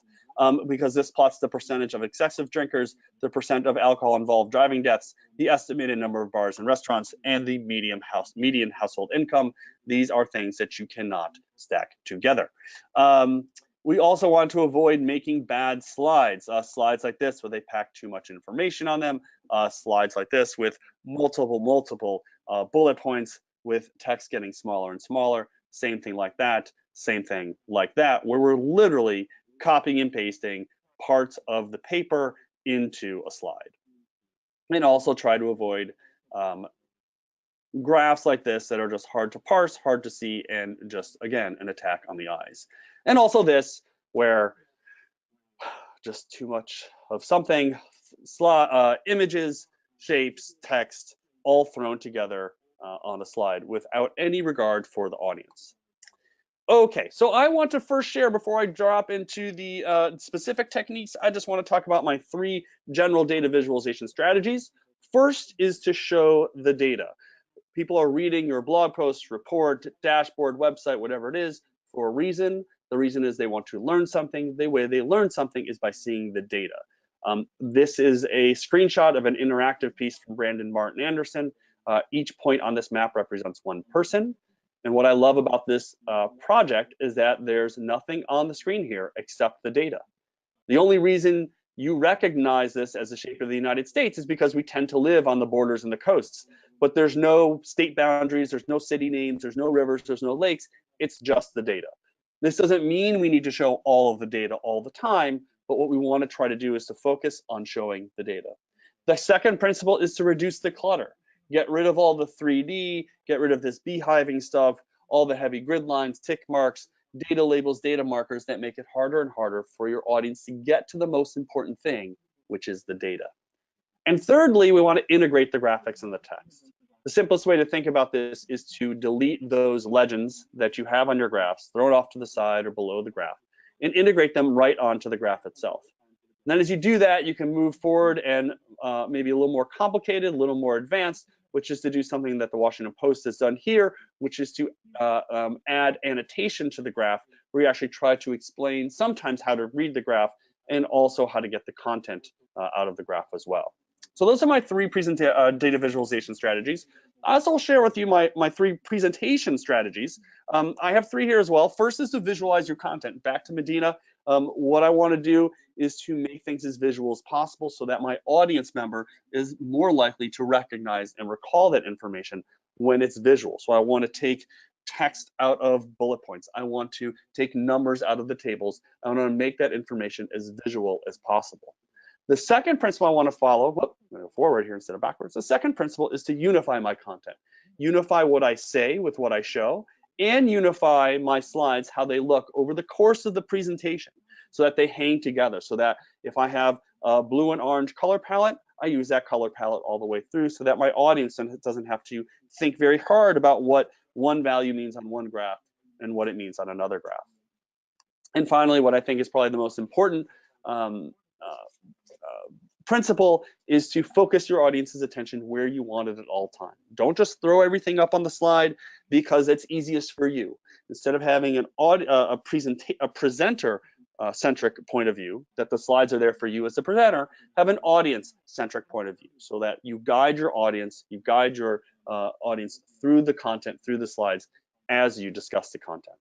because this plots the percentage of excessive drinkers, the percent of alcohol-involved driving deaths, the estimated number of bars and restaurants, and the median household income. These are things that you cannot stack together. We also want to avoid making bad slides, slides like this where they pack too much information on them, slides like this with multiple bullet points with text getting smaller and smaller, same thing like that, same thing like that, where we're literally copying and pasting parts of the paper into a slide. And also try to avoid graphs like this that are just hard to parse, hard to see, and just, again, an attack on the eyes. And also this, where just too much of something, images, shapes, text, all thrown together on a slide without any regard for the audience. Okay, so I want to first share, before I drop into the specific techniques, I just want to talk about my 3 general data visualization strategies. First is to show the data. People are reading your blog post, report, dashboard, website, whatever it is, for a reason. The reason is they want to learn something. The way they learn something is by seeing the data. This is a screenshot of an interactive piece from Brandon Martin Anderson. Each point on this map represents one person. And what I love about this project is that there's nothing on the screen here except the data. The only reason you recognize this as the shape of the United States is because we tend to live on the borders and the coasts. But there's no state boundaries, there's no city names, there's no rivers, there's no lakes. It's just the data. This doesn't mean we need to show all of the data all the time, but what we want to try to do is to focus on showing the data. The second principle is to reduce the clutter. Get rid of all the 3D, get rid of this beehiving stuff, all the heavy grid lines, tick marks, data labels, data markers that make it harder and harder for your audience to get to the most important thing, which is the data. And thirdly, we want to integrate the graphics and the text. The simplest way to think about this is to delete those legends that you have on your graphs, throw it off to the side or below the graph, and integrate them right onto the graph itself. And then as you do that, you can move forward and maybe a little more complicated, a little more advanced, which is to do something that the Washington Post has done here, which is to add annotation to the graph, where you actually try to explain sometimes how to read the graph and also how to get the content out of the graph as well. So those are my 3 data visualization strategies. I also share with you my 3 presentation strategies. I have 3 here as well. First is to visualize your content. Back to Medina, what I want to do is to make things as visual as possible so that my audience member is more likely to recognize and recall that information when it's visual. So I want to take text out of bullet points. I want to take numbers out of the tables. I want to make that information as visual as possible. The second principle I want to follow, I'm going to go forward here instead of backwards. The second principle is to unify my content. Unify what I say with what I show, and unify my slides, how they look over the course of the presentation, so that they hang together, so that if I have a blue and orange color palette, I use that color palette all the way through, so that my audience doesn't have to think very hard about what one value means on one graph and what it means on another graph. And finally, what I think is probably the most important principle is to focus your audience's attention where you want it at all times. Don't just throw everything up on the slide because it's easiest for you. Instead of having a presenter-centric point of view, that the slides are there for you as a presenter, have an audience-centric point of view, so that you guide your audience, audience through the content, through the slides, as you discuss the content.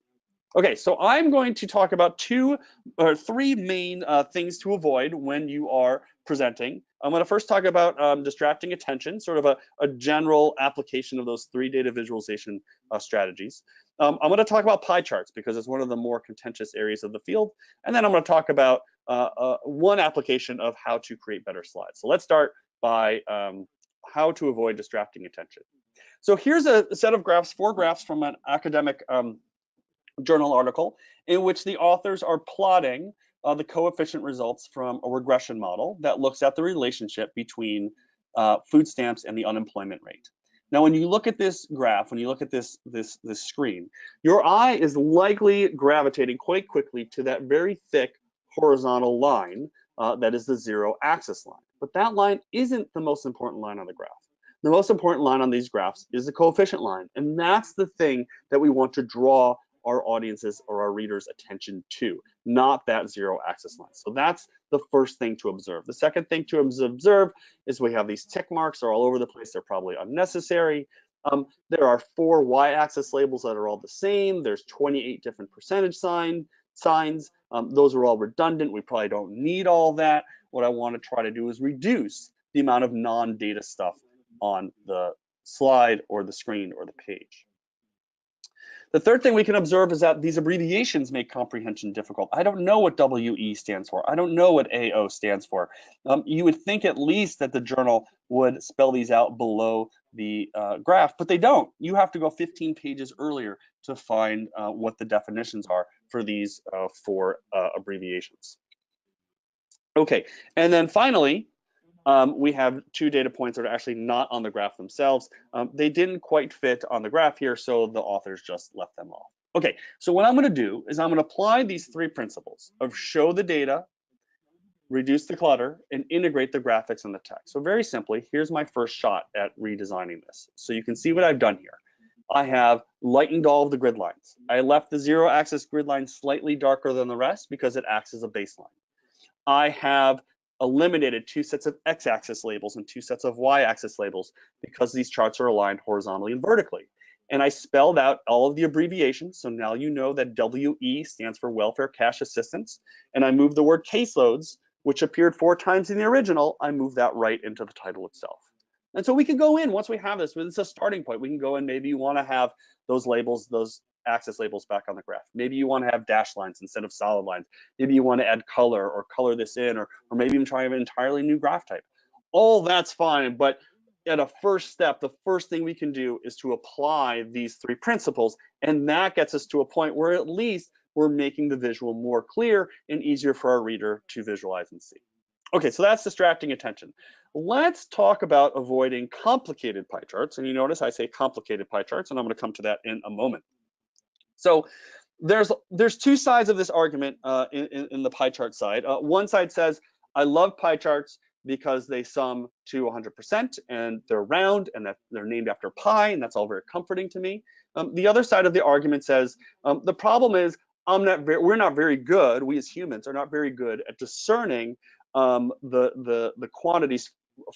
Okay, so I'm going to talk about 2 or 3 main things to avoid when you are presenting. I'm going to first talk about distracting attention, sort of a general application of those 3 data visualization strategies. I'm going to talk about pie charts because it's one of the more contentious areas of the field. And then I'm going to talk about one application of how to create better slides. So let's start by how to avoid distracting attention. So here's a set of graphs, 4 graphs from an academic journal article in which the authors are plotting the coefficient results from a regression model that looks at the relationship between food stamps and the unemployment rate. Now, when you look at this graph, when you look at this screen, your eye is likely gravitating quite quickly to that very thick horizontal line that is the 0 axis line. But that line isn't the most important line on the graph. The most important line on these graphs is the coefficient line, and that's the thing that we want to draw our audiences or our readers' attention to, not that zero-axis line. So that's the first thing to observe. The second thing to observe is we have these tick marks are all over the place. They're probably unnecessary. There are 4 y-axis labels that are all the same. There's 28 different percentage signs. Those are all redundant. We probably don't need all that. What I want to try to do is reduce the amount of non-data stuff on the slide or the screen or the page. The third thing we can observe is that these abbreviations make comprehension difficult. I don't know what WE stands for. I don't know what AO stands for. You would think at least that the journal would spell these out below the graph, but they don't. You have to go 15 pages earlier to find what the definitions are for these 4 abbreviations. Okay, and then finally, we have 2 data points that are actually not on the graph themselves. They didn't quite fit on the graph here, so the authors just left them off. Okay, so what I'm going to do is I'm going to apply these 3 principles of show the data, reduce the clutter, and integrate the graphics and the text. So very simply, here's my first shot at redesigning this. So you can see what I've done here. I have lightened all of the grid lines. I left the zero-axis grid line slightly darker than the rest because it acts as a baseline. I have eliminated 2 sets of x-axis labels and 2 sets of y-axis labels because these charts are aligned horizontally and vertically. And I spelled out all of the abbreviations, so now you know that WE stands for Welfare Cash Assistance, and I moved the word caseloads, which appeared 4 times in the original, I moved that right into the title itself. And so we can go in, once we have this, it's a starting point, we can go in, maybe you want to have those labels, those axis labels back on the graph. Maybe you want to have dashed lines instead of solid lines. Maybe you want to add color or color this in, or maybe even try an entirely new graph type. All that's fine, but at a first step, the first thing we can do is to apply these 3 principles, and that gets us to a point where at least we're making the visual more clear and easier for our reader to visualize and see. Okay, so that's distracting attention. Let's talk about avoiding complicated pie charts, and you notice I say complicated pie charts, and I'm going to come to that in a moment. So there's 2 sides of this argument in the pie chart side. One side says, I love pie charts because they sum to 100% and they're round and that they're named after pi, and that's all very comforting to me. The other side of the argument says, the problem is we're not very good, we as humans are not very good at discerning the quantities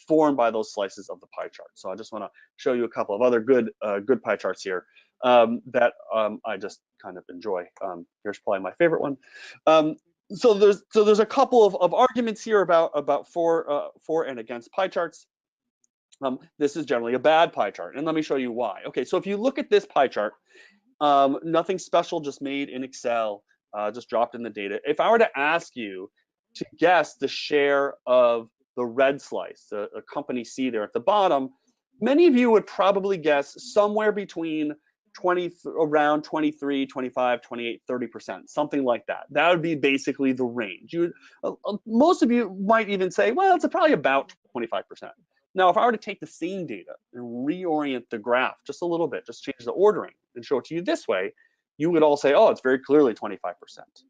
formed by those slices of the pie chart. So I just want to show you a couple of other good pie charts here that I just kind of enjoy. Here's probably my favorite one. So there's a couple of arguments here about for and against pie charts. This is generally a bad pie chart, and let me show you why. Okay, so if you look at this pie chart, nothing special, just made in Excel, just dropped in the data. If I were to ask you to guess the share of the red slice, the company C there at the bottom, many of you would probably guess somewhere between around 23, 25, 28, 30%, something like that. That would be basically the range. Most of you might even say, well, it's probably about 25%. Now, if I were to take the same data and reorient the graph just a little bit, just change the ordering and show it to you this way, you would all say, oh, it's very clearly 25%.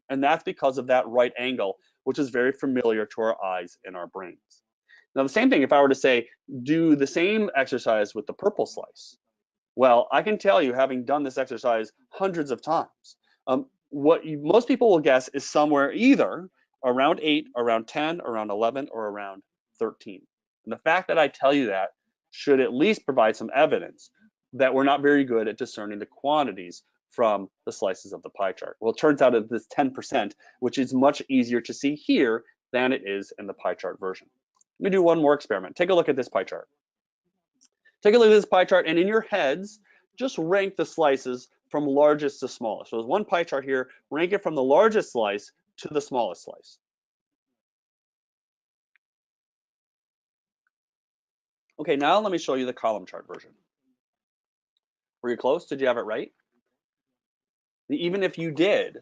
And that's because of that right angle, which is very familiar to our eyes and our brains. Now, the same thing, if I were to say, do the same exercise with the purple slice. Well, I can tell you, having done this exercise hundreds of times, most people will guess is somewhere either around 8, around 10, around 11, or around 13. And the fact that I tell you that should at least provide some evidence that we're not very good at discerning the quantities from the slices of the pie chart. Well, it turns out that this 10%, which is much easier to see here than it is in the pie chart version. Let me do one more experiment. Take a look at this pie chart. Take a look at this pie chart, and in your heads, just rank the slices from largest to smallest. So there's one pie chart here, rank it from the largest slice to the smallest slice. Okay, now let me show you the column chart version. Were you close? Did you have it right? Even if you did,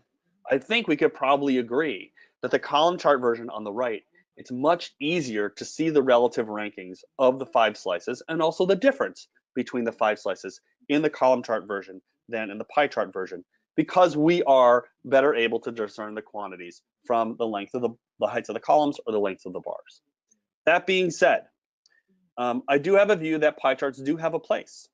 I think we could probably agree that the column chart version on the right, it's much easier to see the relative rankings of the 5 slices and also the difference between the 5 slices in the column chart version than in the pie chart version, because we are better able to discern the quantities from the length of the heights of the columns or the length of the bars. That being said, I do have a view that pie charts do have a place.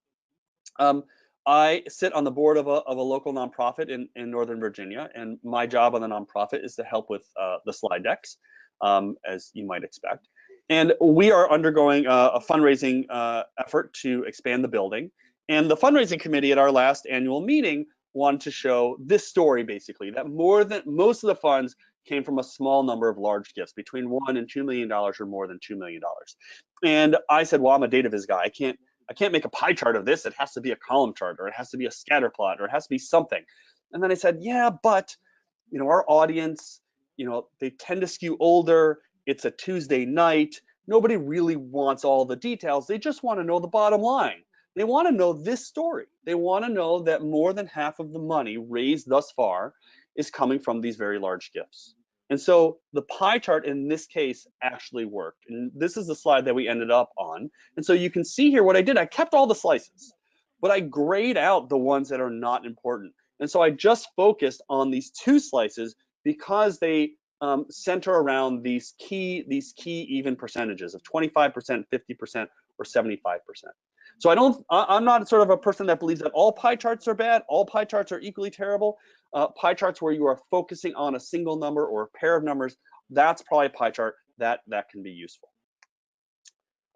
I sit on the board of a local nonprofit in Northern Virginia, and my job on the nonprofit is to help with the slide decks, as you might expect. And we are undergoing a fundraising effort to expand the building. And the fundraising committee at our last annual meeting wanted to show this story, basically, that most of the funds came from a small number of large gifts, between $1 and $2 million or more than $2 million. And I said, well, I'm a data viz guy. I can't make a pie chart of this. It has to be a column chart, or it has to be a scatter plot, or it has to be something. And then I said, yeah, but our audience, they tend to skew older. It's a Tuesday night. Nobody really wants all the details. They just want to know the bottom line. They want to know this story. They want to know that more than half of the money raised thus far is coming from these very large gifts. And so the pie chart in this case actually worked. And this is the slide that we ended up on. And so you can see here what I did. I kept all the slices, but I grayed out the ones that are not important. And so I just focused on these 2 slices because they center around these key even percentages of 25%, 50%, or 75%. So I'm not sort of a person that believes that all pie charts are bad, all pie charts are equally terrible. Pie charts where you are focusing on a single number or a pair of numbers, that's probably a pie chart that can be useful.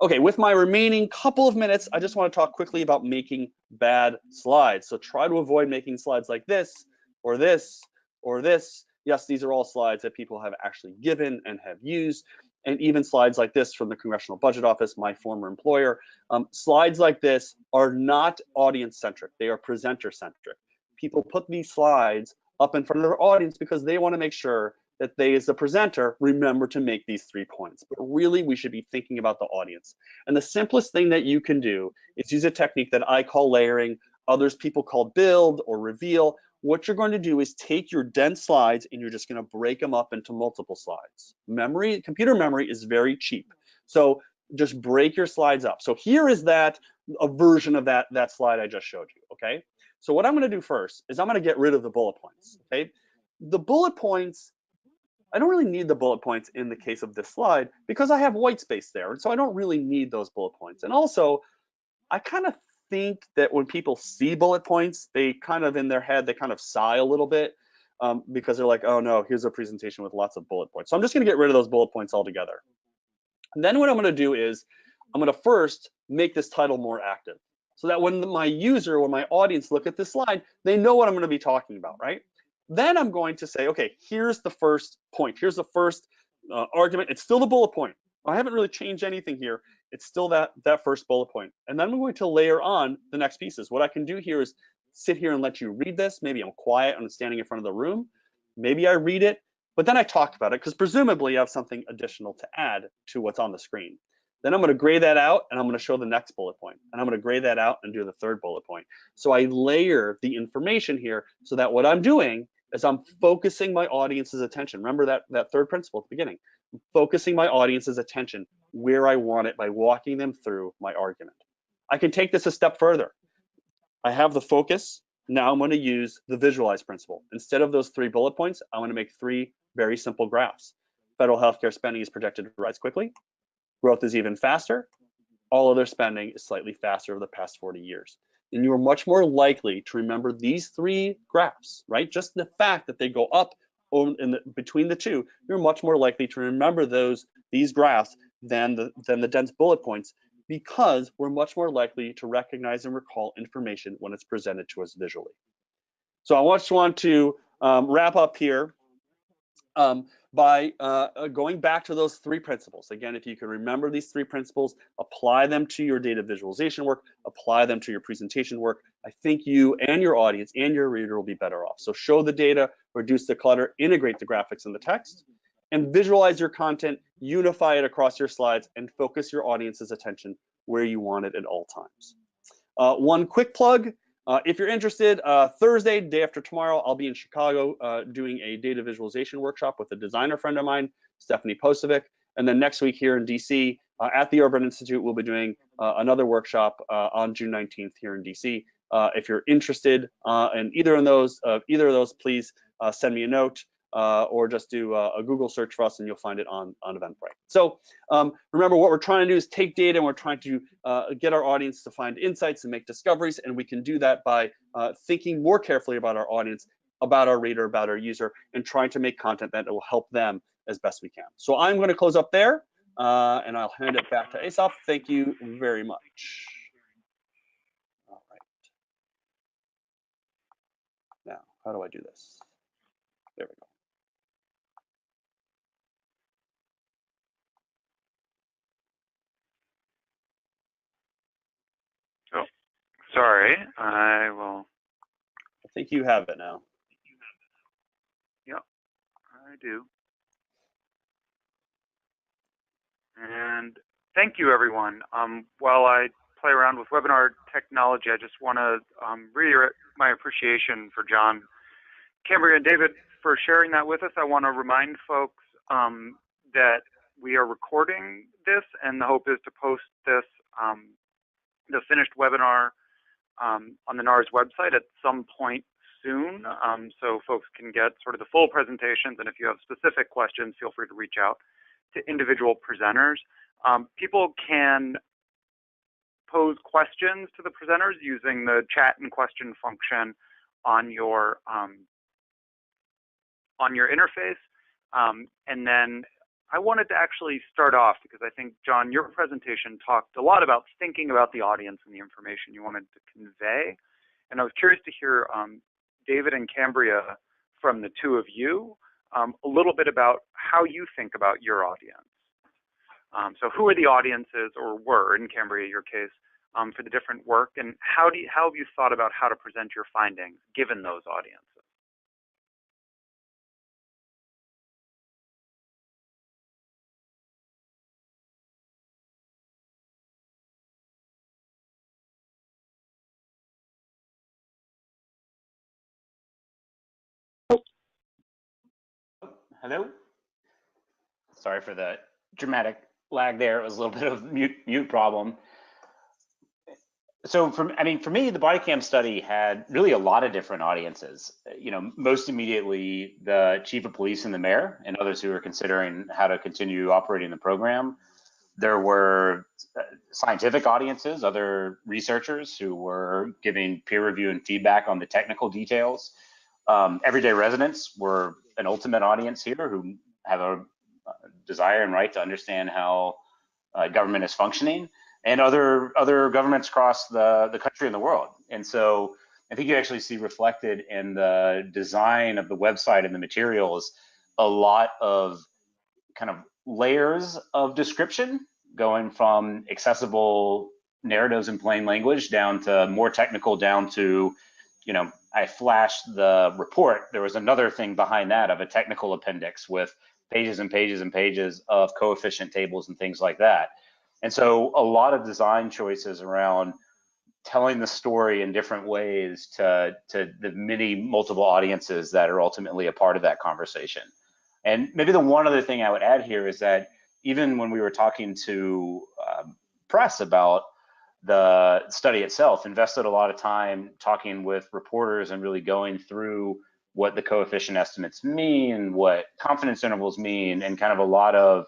Okay, with my remaining couple of minutes, I just want to talk quickly about making bad slides. So try to avoid making slides like this, or this, or this. Yes, these are all slides that people have actually given and have used, and even slides like this from the Congressional Budget Office, my former employer. Slides like this are not audience-centric, they are presenter-centric. People put these slides up in front of their audience because they want to make sure that they, as the presenter, remember to make these 3 points. But really, we should be thinking about the audience. And the simplest thing that you can do is use a technique that I call layering, others people call build or reveal. What you're going to do is take your dense slides and you're just going to break them up into multiple slides. Computer memory is very cheap. So just break your slides up. So here is a version of that slide I just showed you, okay? So what I'm going to do first is I'm going to get rid of the bullet points, okay? The bullet points, I don't really need the bullet points in the case of this slide because I have white space there. And so I don't really need those bullet points. And also, I kind of think that when people see bullet points, they kind of in their head, they kind of sigh a little bit because they're like, oh no, here's a presentation with lots of bullet points. So I'm just going to get rid of those bullet points altogether. And then what I'm going to do is I'm going to first make this title more active so that when my user or my audience look at this slide, they know what I'm going to be talking about, right? Then I'm going to say, okay, here's the first point. Here's the first argument. It's still the bullet point. I haven't really changed anything here. It's still that first bullet point. And then I'm going to layer on the next pieces. What I can do here is sit here and let you read this. Maybe I'm quiet, I'm standing in front of the room. Maybe I read it, but then I talk about it because presumably you have something additional to add to what's on the screen. Then I'm going to gray that out and I'm going to show the next bullet point. And I'm going to gray that out and do the third bullet point. So I layer the information here so that what I'm doing is I'm focusing my audience's attention. Remember that third principle at the beginning. I'm focusing my audience's attention where I want it by walking them through my argument. I can take this a step further. I have the focus. Now I'm going to use the visualize principle. Instead of those 3 bullet points, I want to make 3 very simple graphs. Federal healthcare spending is projected to rise quickly. Growth is even faster. All other spending is slightly faster over the past 40 years. And you are much more likely to remember these 3 graphs, right? Just the fact that they go up between the 2, you're much more likely to remember these graphs than the dense bullet points because we're much more likely to recognize and recall information when it's presented to us visually. So I just want to wrap up here by going back to those 3 principles. Again, if you can remember these 3 principles, apply them to your data visualization work, apply them to your presentation work, I think you and your audience and your reader will be better off. So show the data, reduce the clutter, integrate the graphics and the text, and visualize your content, unify it across your slides, and focus your audience's attention where you want it at all times. One quick plug. If you're interested, Thursday, day after tomorrow, I'll be in Chicago doing a data visualization workshop with a designer friend of mine, Stephanie Posovic. And then next week here in DC, at the Urban Institute, we'll be doing another workshop on June 19th here in DC. If you're interested in either of those, please send me a note. or just do a Google search for us and you'll find it on Eventbrite. So remember, what we're trying to do is take data and we're trying to get our audience to find insights and make discoveries, and we can do that by thinking more carefully about our audience, about our reader, about our user, and trying to make content that will help them as best we can. So I'm going to close up there, and I'll hand it back to Asaf. Thank you very much. All right. Now, how do I do this? There we go. Oh, sorry, I will. I think you have it now. Yep, I do. And thank you, everyone. While I play around with webinar technology, I just want to reiterate my appreciation for John, Cambria, and David for sharing that with us. I want to remind folks that we are recording this, and the hope is to post this, the finished webinar, on the NAWRS website at some point soon, so folks can get sort of the full presentations. And if you have specific questions, feel free to reach out to individual presenters. People can pose questions to the presenters using the chat and question function on your interface. And then I wanted to actually start off because I think, John, your presentation talked a lot about thinking about the audience and the information you wanted to convey. And I was curious to hear David and Cambria, from the two of you, a little bit about how you think about your audience. So who are the audiences, or were, in Cambria, your case, for the different work, and how have you thought about how to present your findings given those audiences? Hello? Sorry for the dramatic lag there. It was a little bit of mute problem. So for me, the body cam study had really a lot of different audiences. You know, most immediately the chief of police and the mayor and others who are considering how to continue operating the program. There were scientific audiences, other researchers who were giving peer review and feedback on the technical details. Everyday residents were an ultimate audience here who have a desire and right to understand how government is functioning, and other governments across the country and the world. And so I think you actually see reflected in the design of the website and the materials a lot of kind of layers of description, going from accessible narratives in plain language down to more technical, down to, you know, I flashed the report. There was another thing behind that of a technical appendix with pages and pages and pages of coefficient tables and things like that. And so a lot of design choices around telling the story in different ways to the many multiple audiences that are ultimately a part of that conversation. And maybe the one other thing I would add here is that even when we were talking to press about the study itself, invested a lot of time talking with reporters and really going through what the coefficient estimates mean, what confidence intervals mean, and kind of a lot of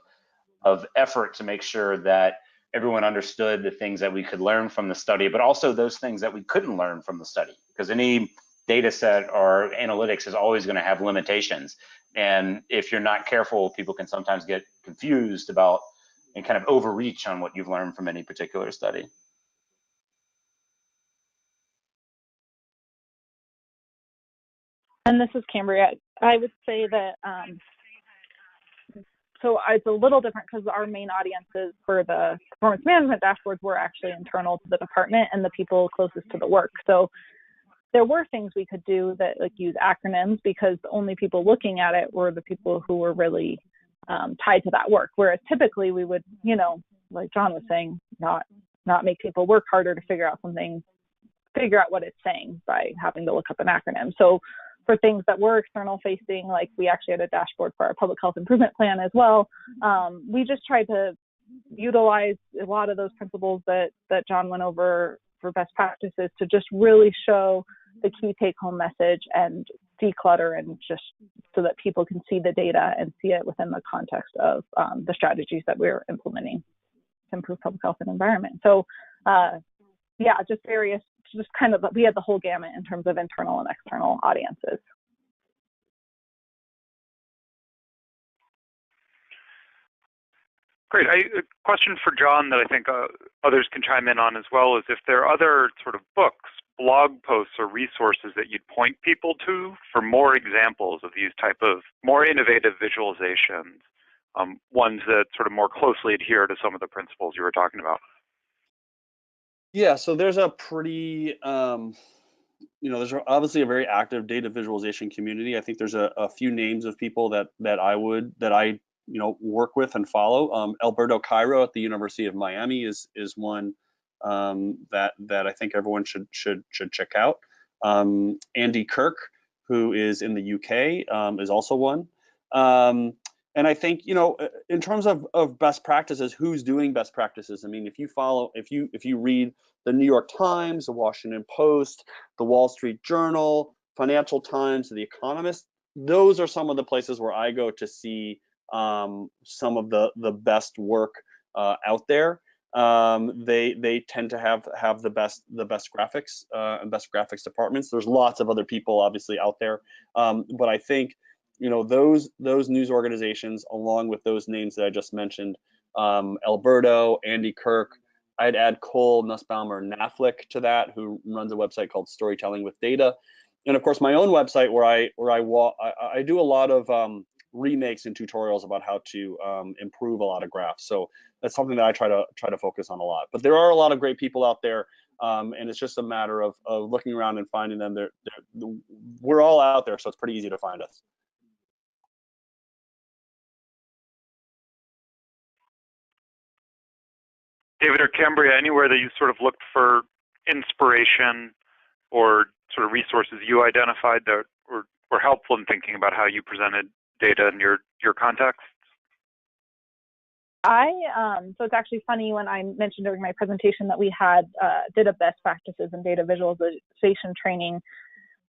effort to make sure that everyone understood the things that we could learn from the study, but also those things that we couldn't learn from the study, because any data set or analytics is always going to have limitations. And if you're not careful, people can sometimes get confused about and kind of overreach on what you've learned from any particular study. And this is Cambria. I would say that, so it's a little different because our main audiences for the performance management dashboards were actually internal to the department and the people closest to the work. So there were things we could do that, like, use acronyms, because the only people looking at it were the people who were really tied to that work. Whereas typically we would, you know, like John was saying, not make people work harder to figure out something, figure out what it's saying by having to look up an acronym. So for things that were external facing, like we actually had a dashboard for our public health improvement plan as well. We just tried to utilize a lot of those principles that John went over for best practices to just really show the key take home message and declutter and just so that people can see the data and see it within the context of the strategies that we're implementing to improve public health and environment. So yeah, just various, just kind of, we had the whole gamut in terms of internal and external audiences. Great. A question for John that I think others can chime in on as well is if there are other sort of books, blog posts, or resources that you'd point people to for more examples of these type of more innovative visualizations, ones that sort of more closely adhere to some of the principles you were talking about. Yeah, so there's a pretty, there's obviously a very active data visualization community. I think there's a few names of people that I work with and follow. Alberto Cairo at the University of Miami is one that I think everyone should check out. Andy Kirk, who is in the UK, is also one. And I think, in terms of best practices, who's doing best practices? I mean, if you read the New York Times, the Washington Post, the Wall Street Journal, Financial Times, The Economist, those are some of the places where I go to see some of the best work out there. They tend to have the best graphics and best graphics departments. There's lots of other people obviously out there, but I think those news organizations, along with those names that I just mentioned, Alberto, Andy Kirk, I'd add Cole Nussbaumer-Knaflic to that, who runs a website called Storytelling with Data, and of course my own website where I do a lot of remakes and tutorials about how to improve a lot of graphs. So that's something that I try to focus on a lot. But there are a lot of great people out there, and it's just a matter of looking around and finding them. We're all out there, so it's pretty easy to find us. David or Cambria, anywhere that you sort of looked for inspiration or sort of resources you identified that were helpful in thinking about how you presented data in your context? So it's actually funny, when I mentioned during my presentation that we did a best practices and data visualization training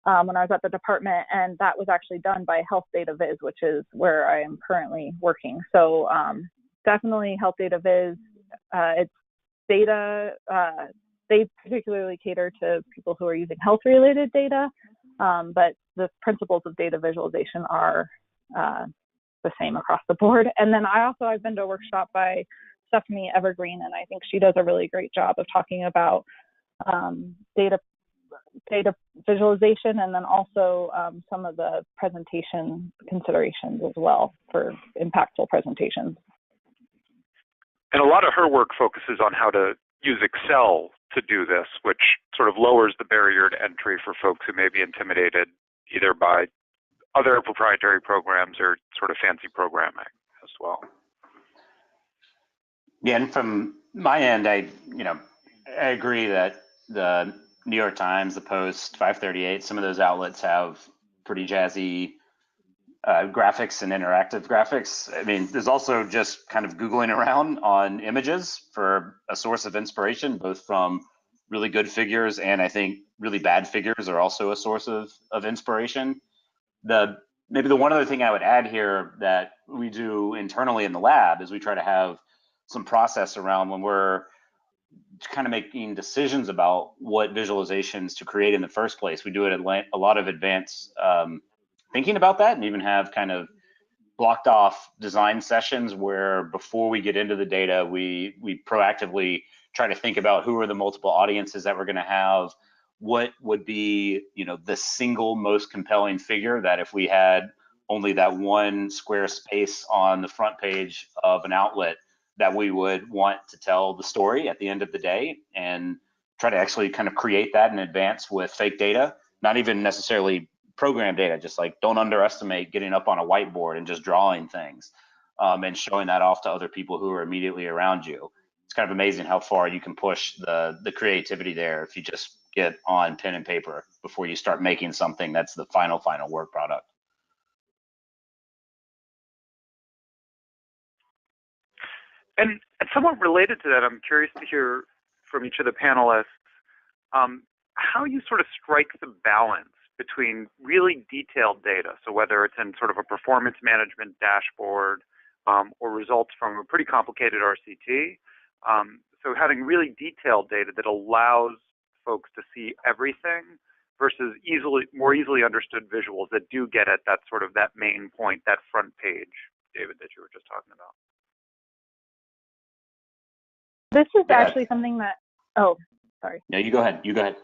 when I was at the department, and that was actually done by Health Data Viz, which is where I am currently working. So definitely Health Data Viz. It's data, they particularly cater to people who are using health-related data, but the principles of data visualization are the same across the board. And then I've been to a workshop by Stephanie Evergreen, and I think she does a really great job of talking about data visualization, and then also some of the presentation considerations as well for impactful presentations. And a lot of her work focuses on how to use Excel to do this, which sort of lowers the barrier to entry for folks who may be intimidated either by other proprietary programs or sort of fancy programming as well. Yeah, and from my end, I agree that the New York Times, the Post, 538, some of those outlets have pretty jazzy graphics and interactive graphics. I mean, there's also just kind of Googling around on images for a source of inspiration, both from really good figures and I think really bad figures are also a source of inspiration. Maybe the one other thing I would add here that we do internally in the lab is we try to have some process around when we're kind of making decisions about what visualizations to create in the first place. We do it at a lot of advanced thinking about that, and even have kind of blocked off design sessions where before we get into the data, we proactively try to think about who are the multiple audiences that we're going to have, what would be the single most compelling figure that if we had only that one square space on the front page of an outlet that we would want to tell the story at the end of the day, and try to actually kind of create that in advance with fake data, not even necessarily program data, just like don't underestimate getting up on a whiteboard and just drawing things and showing that off to other people who are immediately around you. It's kind of amazing how far you can push the creativity there if you just get on pen and paper before you start making something that's the final work product. And somewhat related to that, I'm curious to hear from each of the panelists how you sort of strike the balance between really detailed data, so whether it's in sort of a performance management dashboard or results from a pretty complicated RCT. So having really detailed data that allows folks to see everything versus more easily understood visuals that do get at that sort of that main point, that front page, David, that you were just talking about. This is actually something that, oh, sorry. No, you go ahead. You go ahead.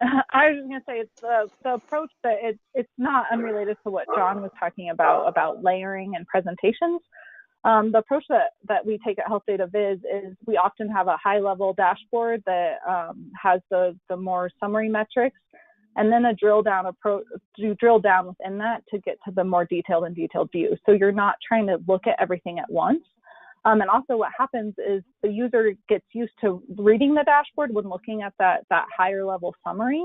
I was just going to say it's the approach that it's not unrelated to what John was talking about layering and presentations. The approach that we take at Health Data Viz is we often have a high-level dashboard that has the more summary metrics, and then a drill down approach. You drill down within that to get to the more detailed view. So you're not trying to look at everything at once. And also what happens is the user gets used to reading the dashboard when looking at that higher level summary.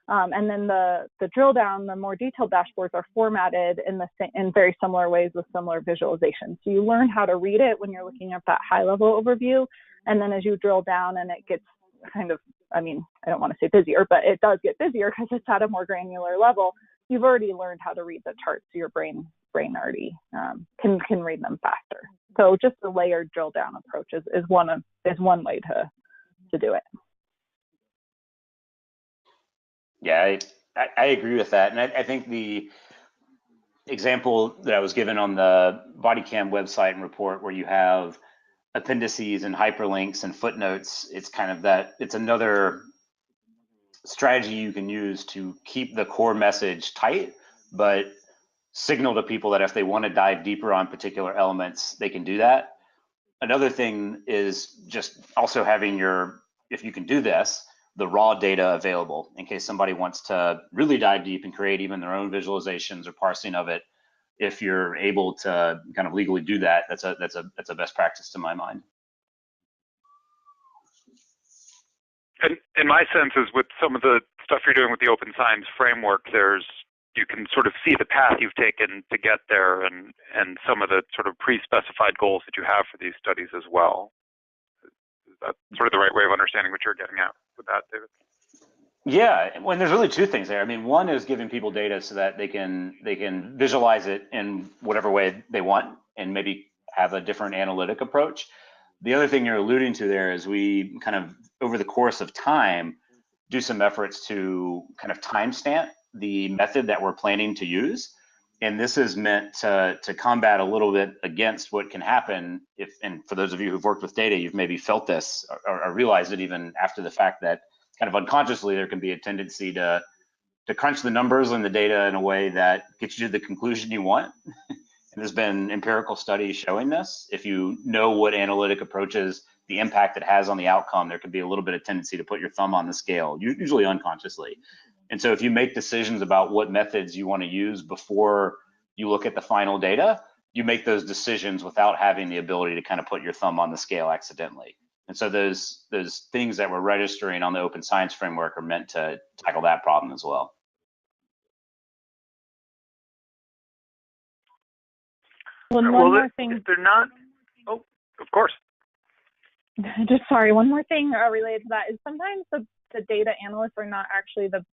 And then the drill down, the more detailed dashboards are formatted in very similar ways with similar visualizations. So you learn how to read it when you're looking at that high level overview. And then as you drill down and it gets kind of, I mean, I don't want to say busier, but it does get busier because it's at a more granular level. You've already learned how to read the charts, so your brain already can read them faster. So just the layered drill down approach is one way to do it. Yeah, I agree with that. And I think the example that I was given on the BodyCam website and report where you have appendices and hyperlinks and footnotes, it's kind of that, it's another strategy you can use to keep the core message tight, but signal to people that if they want to dive deeper on particular elements, they can do that. Another thing is just also having if you can do this, the raw data available in case somebody wants to really dive deep and create even their own visualizations or parsing of it. If you're able to kind of legally do that, that's a best practice to my mind. And in my sense is with some of the stuff you're doing with the open science framework, you can sort of see the path you've taken to get there and some of the sort of pre-specified goals that you have for these studies as well. Is that sort of the right way of understanding what you're getting at with that, David? Yeah, well, there's really two things there. I mean, one is giving people data so that they can visualize it in whatever way they want and maybe have a different analytic approach. The other thing you're alluding to there is we kind of, over the course of time, do some efforts to kind of timestamp the method that we're planning to use. And this is meant to combat a little bit against what can happen and for those of you who've worked with data, you've maybe felt this or realized it even after the fact that kind of unconsciously there can be a tendency to crunch the numbers and the data in a way that gets you to the conclusion you want. And there's been empirical studies showing this. If you know what analytic approaches, the impact it has on the outcome, there could be a little bit of tendency to put your thumb on the scale, usually unconsciously. And so if you make decisions about what methods you want to use before you look at the final data, you make those decisions without having the ability to kind of put your thumb on the scale accidentally. And so those things that we're registering on the open science framework are meant to tackle that problem as well. One more thing. If they're not, oh, of course. Just sorry, one more thing related to that is sometimes the data analysts are not actually the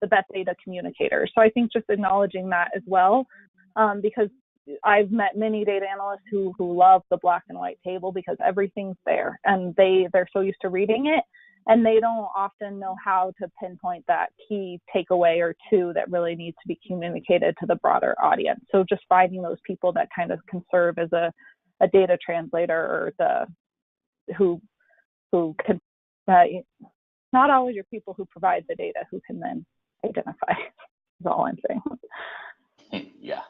best data communicators. So I think just acknowledging that as well, because I've met many data analysts who love the black and white table because everything's there and they're so used to reading it and they don't often know how to pinpoint that key takeaway or two that really needs to be communicated to the broader audience. So just finding those people that kind of can serve as a data translator or who can, not always your people who provide the data who can then identify is all I'm saying. Yeah.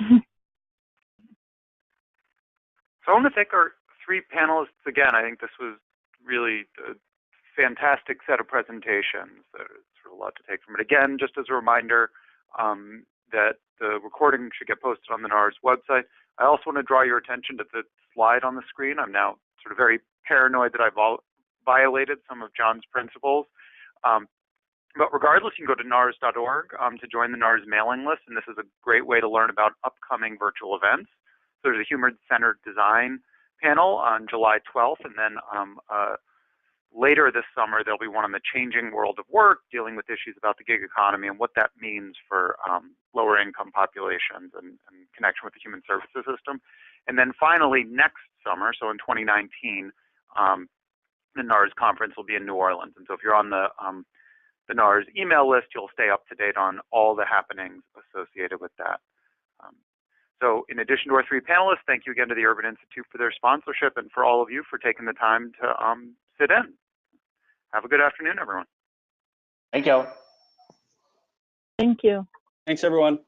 So I want to thank our three panelists again. I think this was really a fantastic set of presentations. There's a lot to take from it. Again, just as a reminder that the recording should get posted on the NAWRS website. I also want to draw your attention to the slide on the screen. I'm now sort of very paranoid that I've violated some of John's principles. But regardless, you can go to NAWRS.org to join the NAWRS mailing list, and this is a great way to learn about upcoming virtual events. So there's a human-centered design panel on July 12th, and then Later this summer, there'll be one on the changing world of work, dealing with issues about the gig economy and what that means for lower income populations and connection with the human services system. And then finally, next summer, so in 2019, the NAWRS conference will be in New Orleans. And so if you're on the NAWRS email list, you'll stay up to date on all the happenings associated with that. So in addition to our three panelists, thank you again to the Urban Institute for their sponsorship and for all of you for taking the time to sit in. Have a good afternoon, everyone. Thank you. Thank you. Thanks, everyone.